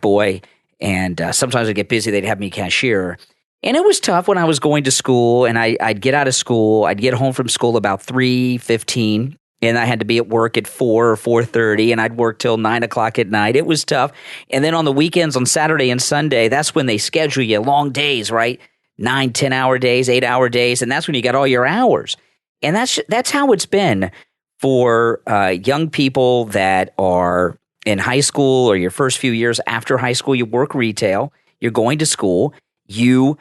boy, and sometimes I'd get busy. They'd have me cashier. And it was tough when I was going to school, and I'd get out of school. I'd get home from school about 3:15, and I had to be at work at 4 or 4:30, and I'd work till 9 o'clock at night. It was tough. And then on the weekends, on Saturday and Sunday, that's when they schedule you long days, right? 9, 10-hour days, 8-hour days, and that's when you got all your hours. And that's how it's been for young people that are in high school or your first few years after high school. You work retail, you're going to school, you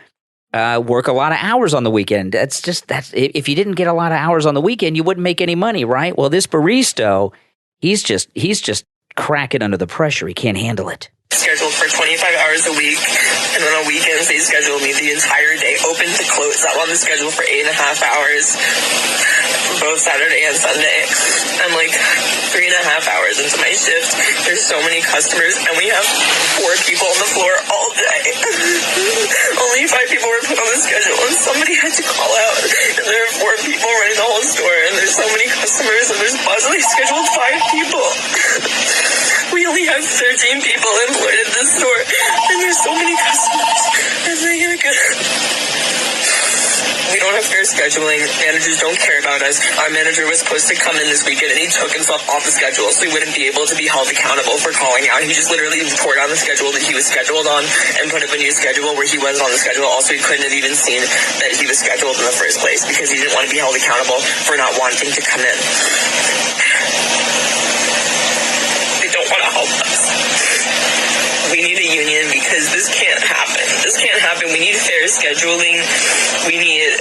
work a lot of hours on the weekend. That's if you didn't get a lot of hours on the weekend, you wouldn't make any money, right? Well, this barista, he's just cracking under the pressure. He can't handle it. Scheduled for 25 hours a week, and then on weekends they schedule me the entire day, open to close. I'm on the schedule for 8.5 hours, both Saturday and Sunday. I'm like 3.5 hours into my shift. There's so many customers, and we have 4 people on the floor all day. Only 5 people were put on the schedule, and somebody had to call out, and there are 4 people running the whole store, and there's so many customers, and there's possibly scheduled 5 people. We only have 13 people employed at this store, and there's so many customers. And we don't have fair scheduling. Managers don't care about us. Our manager was supposed to come in this weekend, and he took himself off the schedule, so he wouldn't be able to be held accountable for calling out. He just literally reported on the schedule that he was scheduled on and put up a new schedule where he wasn't on the schedule. Also, he couldn't have even seen that he was scheduled in the first place because he didn't want to be held accountable for not wanting to come in. They don't want to help us. We need a union because this can't happen. This can't happen. We need fair scheduling. We need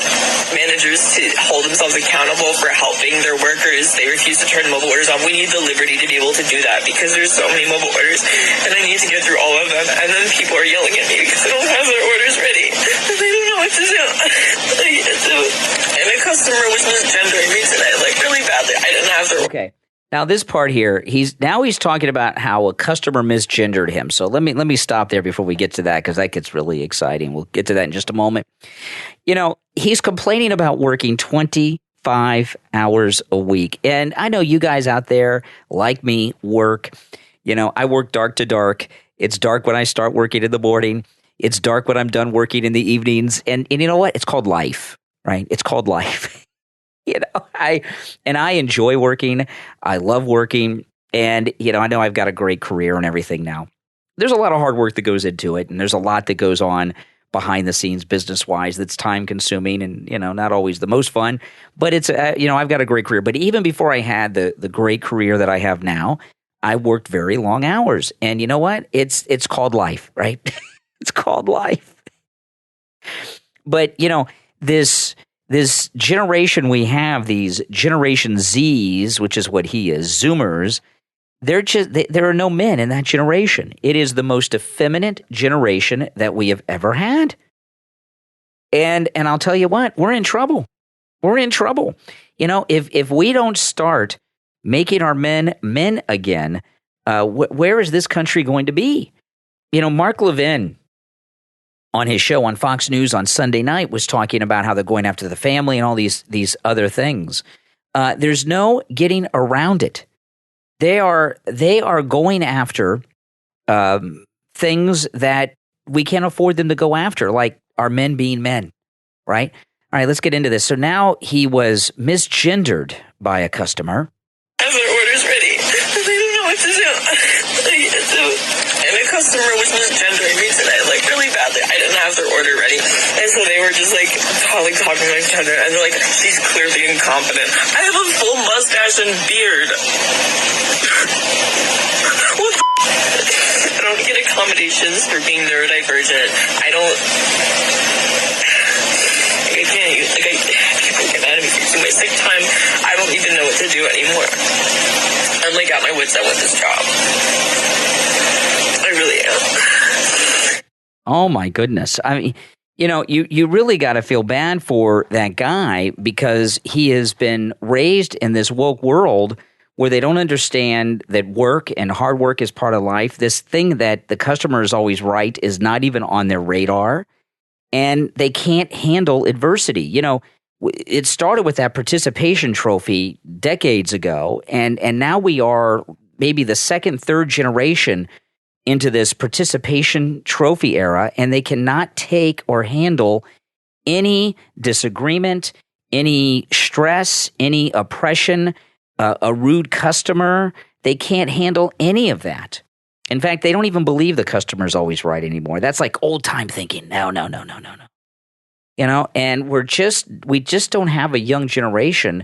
managers to hold themselves accountable for helping their workers. They refuse to turn mobile orders off. We need the liberty to be able to do that because there's so many mobile orders, and I need to get through all of them. And then people are yelling at me because they don't have their orders ready. They don't know what to do. And a customer was misgendering me today, like really badly. I didn't have their Okay. Now this part here, he's talking about how a customer misgendered him. So let me stop there before we get to that, because that gets really exciting. We'll get to that in just a moment. You know, he's complaining about working 25 hours a week. And I know you guys out there, like me, work. You know, I work dark to dark. It's dark when I start working in the morning. It's dark when I'm done working in the evenings. And you know what? It's called life, right? It's called life. You know, I enjoy working. I love working. And, you know I've got a great career and everything now. There's a lot of hard work that goes into it. And there's a lot that goes on behind the scenes business-wise that's time consuming and, not always the most fun. But it's, I've got a great career. But even before I had the great career that I have now, I worked very long hours. And you know what? It's called life, right? It's called life. But, this generation we have, these Generation Zs, which is what he is, Zoomers, there are no men in that generation. It is the most effeminate generation that we have ever had. And I'll tell you what, we're in trouble. We're in trouble. If we don't start making our men again, where is this country going to be? Mark Levin, on his show on Fox News on Sunday night, was talking about how they're going after the family and all these other things. There's no getting around it. They are going after things that we can't afford them to go after, like our men being men, right? All right, let's get into this. So now he was misgendered by a customer. Have their orders ready. They don't know what to do. And a customer was misgendering me today, like really badly. I didn't have their order ready. And so they were just like talking to each other, and they're like, she's clearly incompetent. I have a full mustache and beard. What the I don't get accommodations for being neurodivergent. I people get mad at me for using my sick time. I don't even know what to do anymore. I'm like at my wits' end with this job. I really am. Oh my goodness. I mean, you really got to feel bad for that guy, because he has been raised in this woke world where they don't understand that work and hard work is part of life. This thing that the customer is always right is not even on their radar, and they can't handle adversity. It started with that participation trophy decades ago, and now we are maybe the second, third generation into this participation trophy era, and they cannot take or handle any disagreement, any stress, any oppression. a rude customer. They can't handle any of that. In fact, they don't even believe the customer's always right anymore. That's like old time thinking. No. And we just don't have a young generation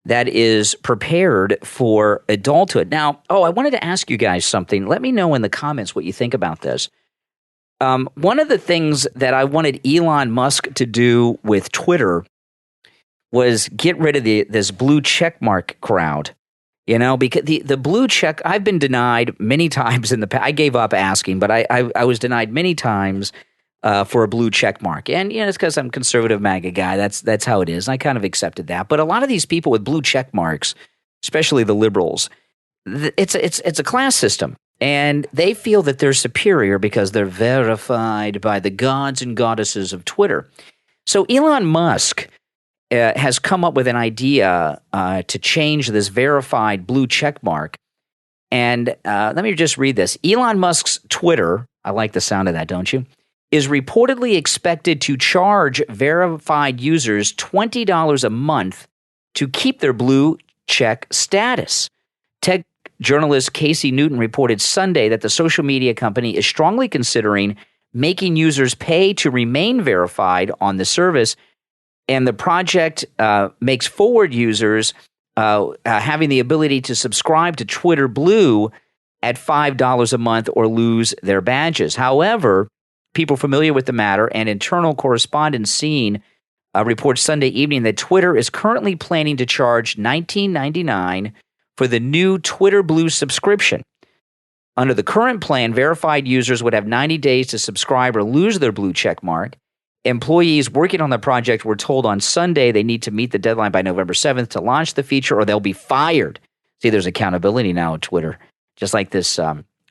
that is prepared for adulthood. Now, I wanted to ask you guys something. Let me know in the comments what you think about this. One of the things that I wanted Elon Musk to do with Twitter was get rid of this blue checkmark crowd. Because the blue check, I've been denied many times in the past. I gave up asking, but I was denied many times for a blue check mark. And, it's because I'm a conservative MAGA guy. That's how it is. I kind of accepted that. But a lot of these people with blue check marks, especially the liberals, it's a class system. And they feel that they're superior because they're verified by the gods and goddesses of Twitter. So Elon Musk has come up with an idea to change this verified blue check mark. And let me just read this. Elon Musk's Twitter, I like the sound of that, don't you? Is reportedly expected to charge verified users $20 a month to keep their blue check status. Tech journalist Casey Newton reported Sunday that the social media company is strongly considering making users pay to remain verified on the service, and the project makes forward users having the ability to subscribe to Twitter Blue at $5 a month or lose their badges. However, people familiar with the matter and internal correspondence seen reports Sunday evening that Twitter is currently planning to charge $19.99 for the new Twitter Blue subscription. Under the current plan, verified users would have 90 days to subscribe or lose their blue check mark. Employees working on the project were told on Sunday they need to meet the deadline by November 7th to launch the feature or they'll be fired. See, there's accountability now at Twitter, just like this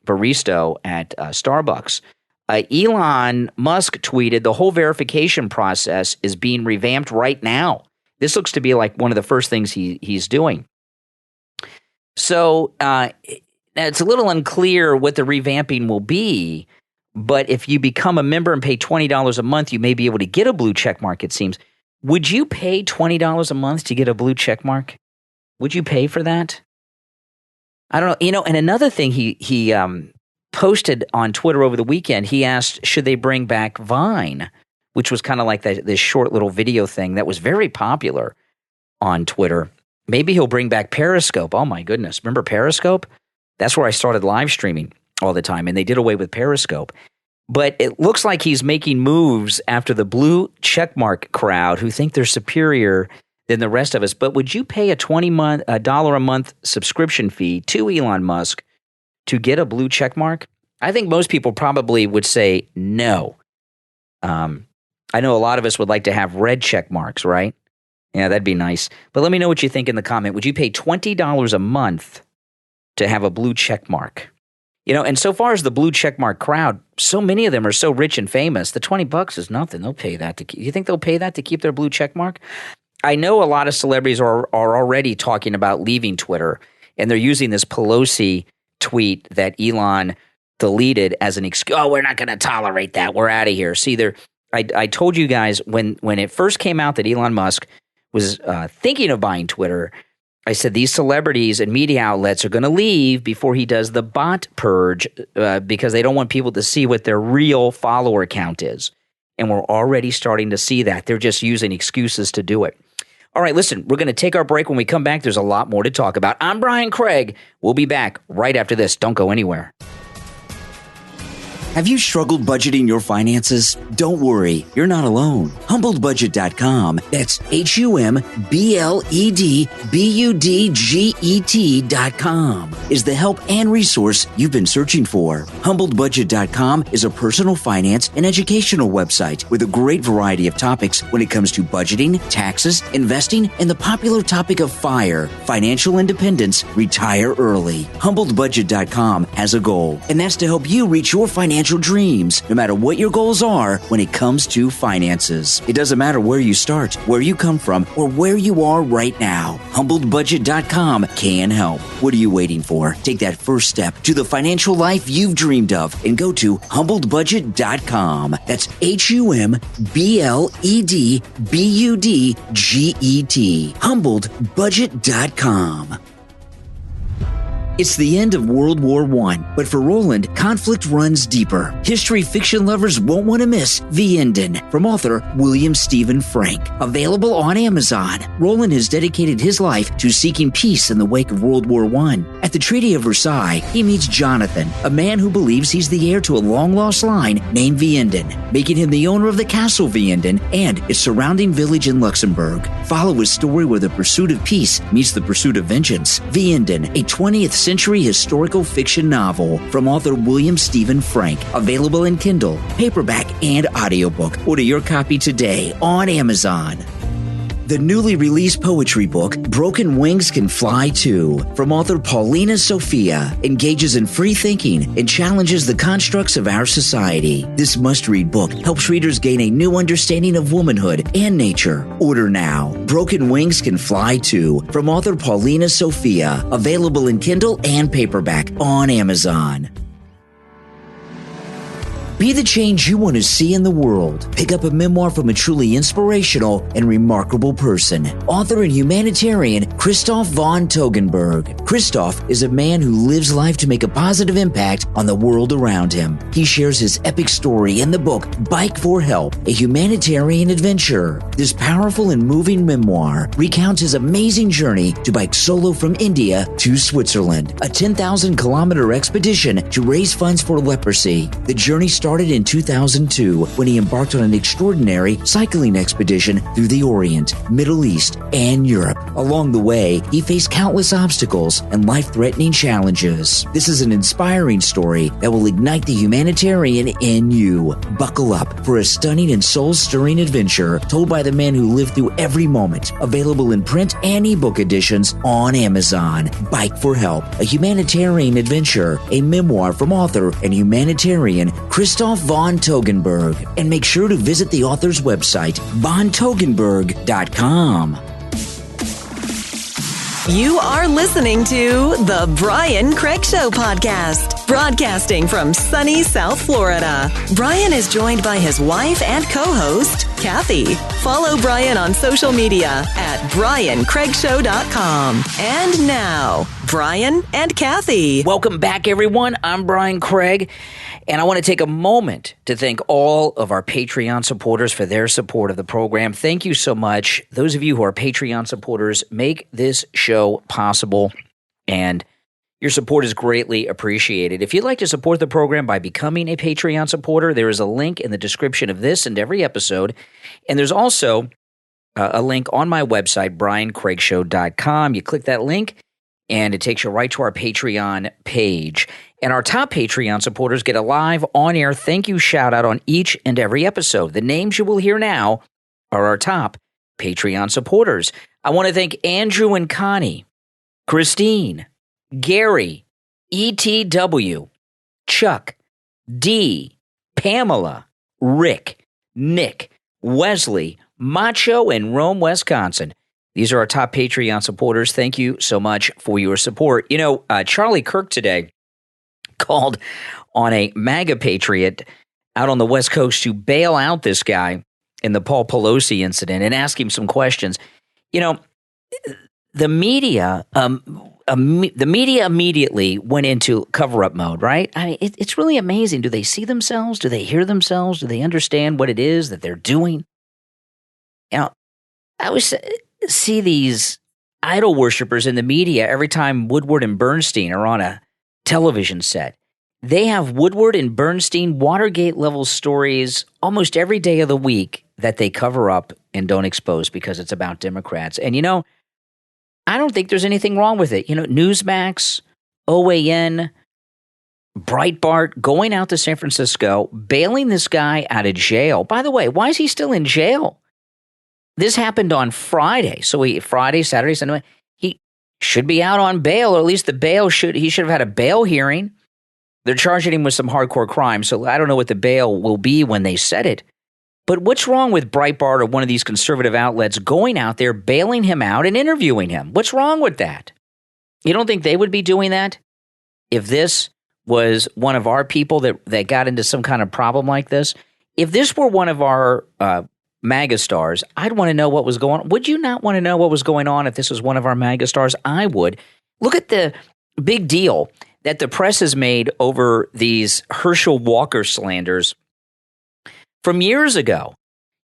barista at Starbucks. Elon Musk tweeted, the whole verification process is being revamped right now. This looks to be like one of the first things he's doing. So it's a little unclear what the revamping will be, but if you become a member and pay $20 a month, you may be able to get a blue check mark, it seems. Would you pay $20 a month to get a blue check mark? Would you pay for that? I don't know. And another thing he posted on Twitter over the weekend, he asked, should they bring back Vine, which was kind of like this short little video thing that was very popular on Twitter. Maybe he'll bring back Periscope. Oh, my goodness. Remember Periscope? That's where I started live streaming all the time, and they did away with Periscope. But it looks like he's making moves after the blue checkmark crowd who think they're superior than the rest of us. But would you pay a $20 a month subscription fee to Elon Musk to get a blue checkmark? I think most people probably would say no. I know a lot of us would like to have red check marks, right? Yeah, that'd be nice. But let me know what you think in the comment. Would you pay $20 a month to have a blue check mark? And so far as the blue check mark crowd, so many of them are so rich and famous. The $20 is nothing. They'll pay that. You think they'll pay that to keep their blue check mark? I know a lot of celebrities are already talking about leaving Twitter, and they're using this Pelosi tweet that Elon deleted as an excuse. Oh, we're not going to tolerate that. We're out of here. See, I told you guys when it first came out that Elon Musk was thinking of buying Twitter, I said these celebrities and media outlets are going to leave before he does the bot purge because they don't want people to see what their real follower count is. And we're already starting to see that. They're just using excuses to do it. All right, listen, we're going to take our break. When we come back, there's a lot more to talk about. I'm Brian Craig. We'll be back right after this. Don't go anywhere. Have you struggled budgeting your finances? Don't worry, you're not alone. HumbledBudget.com, that's HumbledBudget.com, is the help and resource you've been searching for. HumbledBudget.com is a personal finance and educational website with a great variety of topics when it comes to budgeting, taxes, investing, and the popular topic of FIRE, financial independence, retire early. HumbledBudget.com has a goal, and that's to help you reach your financial dreams, no matter what your goals are when it comes to finances. It doesn't matter where you start, where you come from, or where you are right now. HumbledBudget.com can help. What are you waiting for? Take that first step to the financial life you've dreamed of and go to HumbledBudget.com. That's HumbledBudget. HumbledBudget.com. It's the end of World War I, but for Roland, conflict runs deeper. History fiction lovers won't want to miss Vianden from author William Stephen Frank. Available on Amazon, Roland has dedicated his life to seeking peace in the wake of World War I. At the Treaty of Versailles, he meets Jonathan, a man who believes he's the heir to a long-lost line named Vianden, making him the owner of the Castle Vianden and its surrounding village in Luxembourg. Follow his story where the pursuit of peace meets the pursuit of vengeance. Vianden, a 20th century historical fiction novel from author William Stephen Frank. Available in Kindle, paperback, and audiobook. Order your copy today on Amazon. The newly released poetry book, Broken Wings Can Fly Too, from author Paulina Sophia, engages in free thinking and challenges the constructs of our society. This must-read book helps readers gain a new understanding of womanhood and nature. Order now. Broken Wings Can Fly Too, from author Paulina Sophia. Available in Kindle and paperback on Amazon. Be the change you want to see in the world. Pick up a memoir from a truly inspirational and remarkable person. Author and humanitarian Christoph von Togenberg. Christoph is a man who lives life to make a positive impact on the world around him. He shares his epic story in the book Bike for Help, a humanitarian adventure. This powerful and moving memoir recounts his amazing journey to bike solo from India to Switzerland, a 10,000-kilometer expedition to raise funds for leprosy. The journey started in 2002 when he embarked on an extraordinary cycling expedition through the Orient, Middle East, and Europe. Along the way, he faced countless obstacles and life-threatening challenges. This is an inspiring story that will ignite the humanitarian in you. Buckle up for a stunning and soul-stirring adventure told by the man who lived through every moment. Available in print and ebook editions on Amazon. Bike for Help, a humanitarian adventure, a memoir from author and humanitarian Christoph von Togenberg. And make sure to visit the author's website, vontogenberg.com. You are listening to The Brian Craig Show podcast, broadcasting from sunny South Florida. Brian is joined by his wife and co-host, Kathy. Follow Brian on social media at briancraigshow.com. And now, Brian and Kathy. Welcome back, everyone. I'm Brian Craig, and I want to take a moment to thank all of our Patreon supporters for their support of the program. Thank you so much. Those of you who are Patreon supporters make this show possible, and your support is greatly appreciated. If you'd like to support the program by becoming a Patreon supporter, there is a link in the description of this and every episode, and there's also a link on my website, briancraigshow.com. You click that link, and it takes you right to our Patreon page. And our top Patreon supporters get a live on-air thank you shout-out on each and every episode. The names you will hear now are our top Patreon supporters. I want to thank Andrew and Connie, Christine, Gary, ETW, Chuck, D, Pamela, Rick, Nick, Wesley, Macho, and Rome, Wisconsin. These are our top Patreon supporters. Thank you so much for your support. You know, Charlie Kirk today called on a MAGA patriot out on the West Coast to bail out this guy in the Paul Pelosi incident and ask him some questions. You know, the media immediately went into cover-up mode, right? I mean, it's really amazing. Do they see themselves? Do they hear themselves? Do they understand what it is that they're doing? You know, I always see these idol worshipers in the media every time Woodward and Bernstein are on a television set. They have Woodward and Bernstein Watergate-level stories almost every day of the week that they cover up and don't expose because it's about Democrats. And, you know, I don't think there's anything wrong with it. You know, Newsmax, OAN, Breitbart going out to San Francisco, bailing this guy out of jail. By the way, why is he still in jail? This happened on Friday. So Friday, Saturday, Sunday, he should be out on bail, or at least he should have had a bail hearing. They're charging him with some hardcore crime, so I don't know what the bail will be when they set it. But what's wrong with Breitbart or one of these conservative outlets going out there, bailing him out and interviewing him? What's wrong with that? You don't think they would be doing that if this was one of our people that got into some kind of problem like this? If this were one of our MAGA stars, I'd want to know what was going on. Would you not want to know what was going on if this was one of our MAGA stars? I would. Look at the big deal that the press has made over these Herschel Walker slanders from years ago.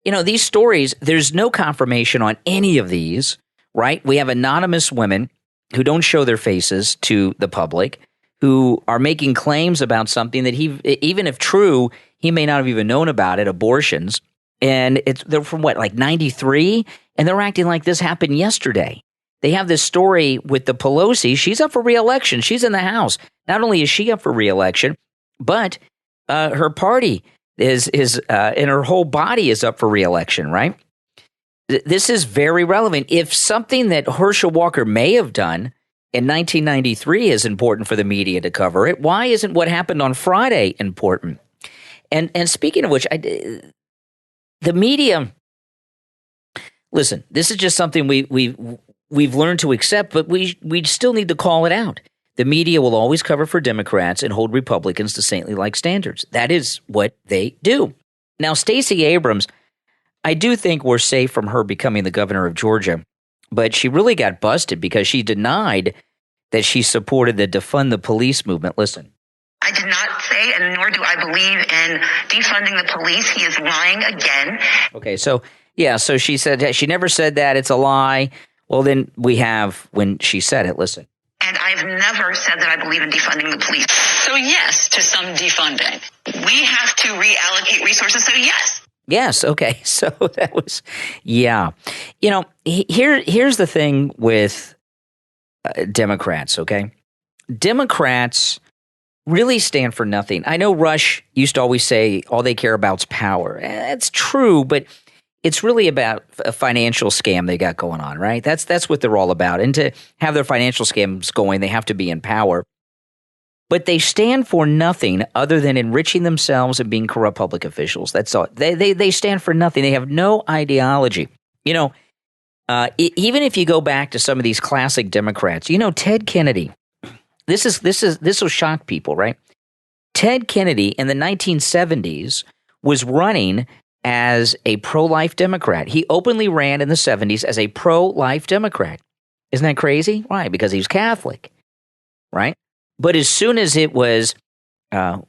You know, these stories, there's no confirmation on any of these, right? We have anonymous women who don't show their faces to the public, who are making claims about something that even if true, he may not have even known about it, abortions. And they're from what, like 93? And they're acting like this happened yesterday. They have this story with the Pelosi. She's up for re-election. She's in the House. Not only is she up for re-election, but her party is and her whole body is up for re-election, right? This is very relevant. If something that Herschel Walker may have done in 1993 is important for the media to cover it, why isn't what happened on Friday important? And speaking of which, the media, listen, this is just something we've learned to accept, but we still need to call it out. The media will always cover for Democrats and hold Republicans to saintly-like standards. That is what they do. Now, Stacey Abrams, I do think we're safe from her becoming the governor of Georgia, but she really got busted because she denied that she supported the defund the police movement. Listen. I did not say, and nor do I believe in defunding the police. He is lying again. Okay, so she said she never said that. It's a lie. Well, then we have when she said it. Listen. And I've never said that I believe in defunding the police. So yes, to some defunding. We have to reallocate resources, so yes. Yes, okay. So that was, yeah. You know, here's the thing with Democrats, okay? Democrats really stand for nothing. I know Rush used to always say all they care about is power. That's true, but it's really about a financial scam they got going on, right? That's what they're all about. And to have their financial scams going, they have to be in power. But they stand for nothing other than enriching themselves and being corrupt public officials. That's all. They stand for nothing. They have no ideology. You know, even if you go back to some of these classic Democrats, you know, Ted Kennedy. This will shock people, right? Ted Kennedy in the 1970s was running as a pro-life Democrat. He openly ran in the 70s as a pro-life Democrat. Isn't that crazy? Why? Because he's Catholic, right? But as soon as it was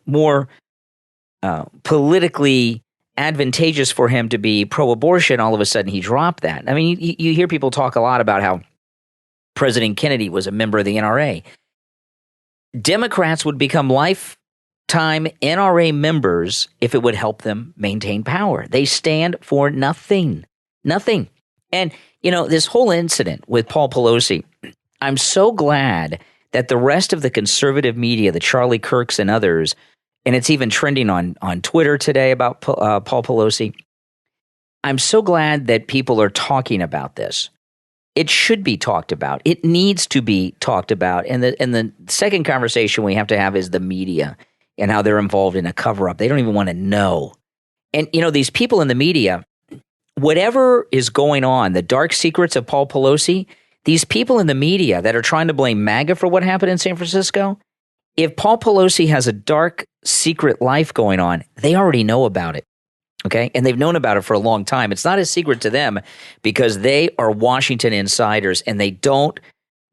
more politically advantageous for him to be pro-abortion, all of a sudden he dropped that. I mean, you hear people talk a lot about how President Kennedy was a member of the NRA. Democrats would become lifetime NRA members if it would help them maintain power. They stand for nothing. Nothing. And, you know, this whole incident with Paul Pelosi, I'm so glad that the rest of the conservative media, the Charlie Kirks and others, and it's even trending on Twitter today about Paul Pelosi, I'm so glad that people are talking about this. It should be talked about. It needs to be talked about. And the second conversation we have to have is the media and how they're involved in a cover-up. They don't even want to know. And, you know, these people in the media, whatever is going on, the dark secrets of Paul Pelosi, these people in the media that are trying to blame MAGA for what happened in San Francisco, if Paul Pelosi has a dark secret life going on, they already know about it. Okay, and they've known about it for a long time. It's not a secret to them because they are Washington insiders and they don't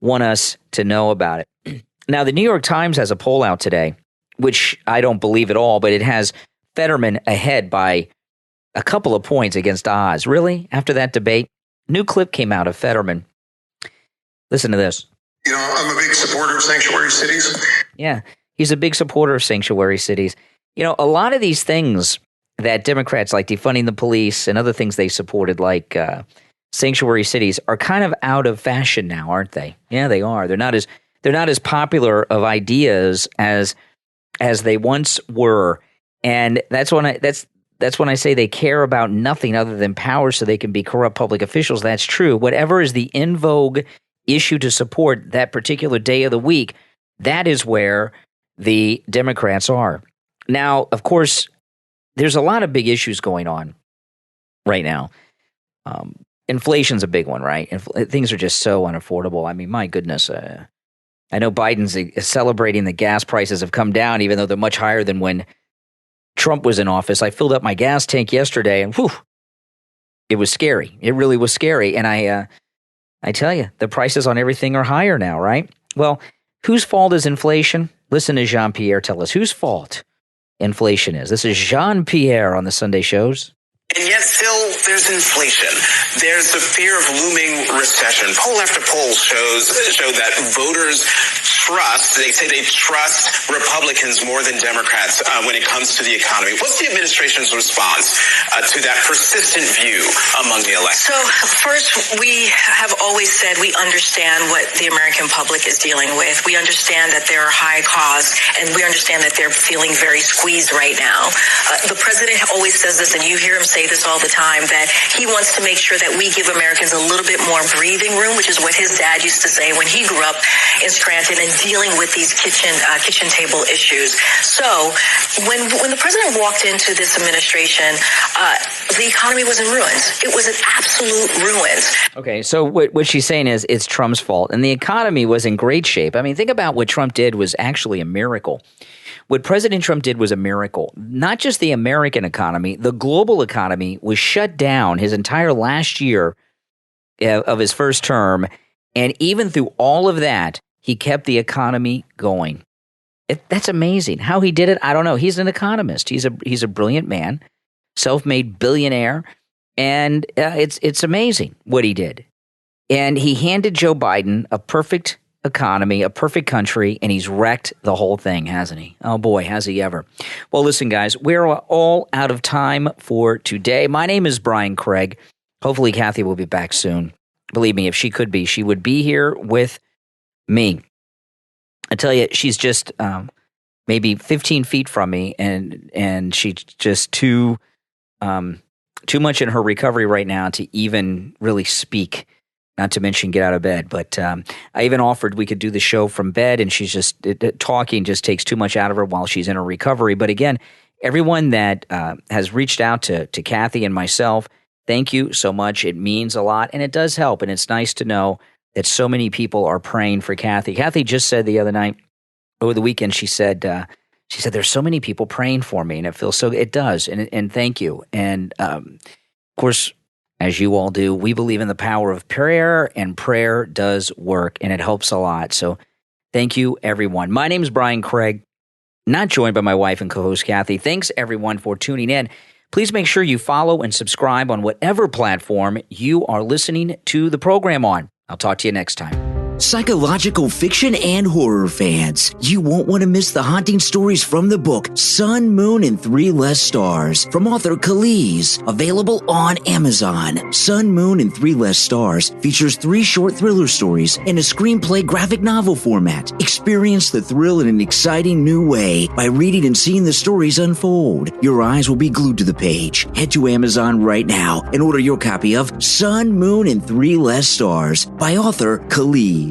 want us to know about it. Now, the New York Times has a poll out today, which I don't believe at all, but it has Fetterman ahead by a couple of points against Oz. Really? After that debate? New clip came out of Fetterman. Listen to this. You know, I'm a big supporter of sanctuary cities. Yeah, he's a big supporter of sanctuary cities. You know, a lot of these things that Democrats, like defunding the police and other things they supported, like sanctuary cities, are kind of out of fashion now, aren't they? Yeah, they are. They're not as popular of ideas as they once were, and that's when I say they care about nothing other than power, so they can be corrupt public officials. That's true. Whatever is the in vogue issue to support that particular day of the week, that is where the Democrats are. Now, of course, there's a lot of big issues going on right now. Inflation's a big one, right? Things are just so unaffordable. I mean, my goodness. I know Biden's celebrating the gas prices have come down, even though they're much higher than when Trump was in office. I filled up my gas tank yesterday, and whew, it was scary. It really was scary. And I tell you, the prices on everything are higher now, right? Well, Whose fault is inflation? Listen to Jean-Pierre tell us whose fault inflation is. This is Jean-Pierre on the Sunday shows. And yet still there's inflation. There's the fear of looming recession. Poll after poll show that voters they say they trust Republicans more than Democrats when it comes to the economy. What's the administration's response to that persistent view among the electorate? So first, we have always said we understand what the American public is dealing with. We understand that there are high costs, and we understand that they're feeling very squeezed right now. The president always says this, and you hear him say this all the time, that he wants to make sure that we give Americans a little bit more breathing room, which is what his dad used to say when he grew up in Scranton and dealing with these kitchen table issues. So when the president walked into this administration, the economy was in ruins. It was in absolute ruins. Okay, so what she's saying is it's Trump's fault, and the economy was in great shape. I mean, think about what Trump did was actually a miracle. What President Trump did was a miracle. Not just the American economy, the global economy was shut down his entire last year of his first term, and even through all of that, he kept the economy going. That's amazing. How he did it, I don't know. He's an economist. He's a brilliant man, self-made billionaire, and it's amazing what he did. And he handed Joe Biden a perfect economy, a perfect country, and he's wrecked the whole thing, hasn't he? Oh boy, has he ever. Well, listen, guys, we're all out of time for today. My name is Brian Craig. Hopefully Kathy will be back soon. Believe me, if she could be, she would be here with me. I tell you, she's just maybe 15 feet from me, and she's just too much in her recovery right now to even really speak, not to mention get out of bed. But I even offered we could do the show from bed, and she's just talking just takes too much out of her while she's in her recovery. But again, everyone that has reached out to Kathy and myself, thank you so much. It means a lot, and it does help, and it's nice to know that so many people are praying for Kathy. Kathy just said the other night, over the weekend, she said, there's so many people praying for me, and it feels so, it does, and thank you. And of course, as you all do, we believe in the power of prayer, and prayer does work, and it helps a lot. So thank you, everyone. My name is Brian Craig, not joined by my wife and co-host Kathy. Thanks, everyone, for tuning in. Please make sure you follow and subscribe on whatever platform you are listening to the program on. I'll talk to you next time. Psychological fiction and horror fans, you won't want to miss the haunting stories from the book Sun, Moon, and Three Less Stars from author Khalees, available on Amazon. Sun, Moon, and Three Less Stars features 3 short thriller stories in a screenplay graphic novel format. Experience the thrill in an exciting new way by reading and seeing the stories unfold. Your eyes will be glued to the page. Head to Amazon right now and order your copy of Sun, Moon, and Three Less Stars by author Khalees.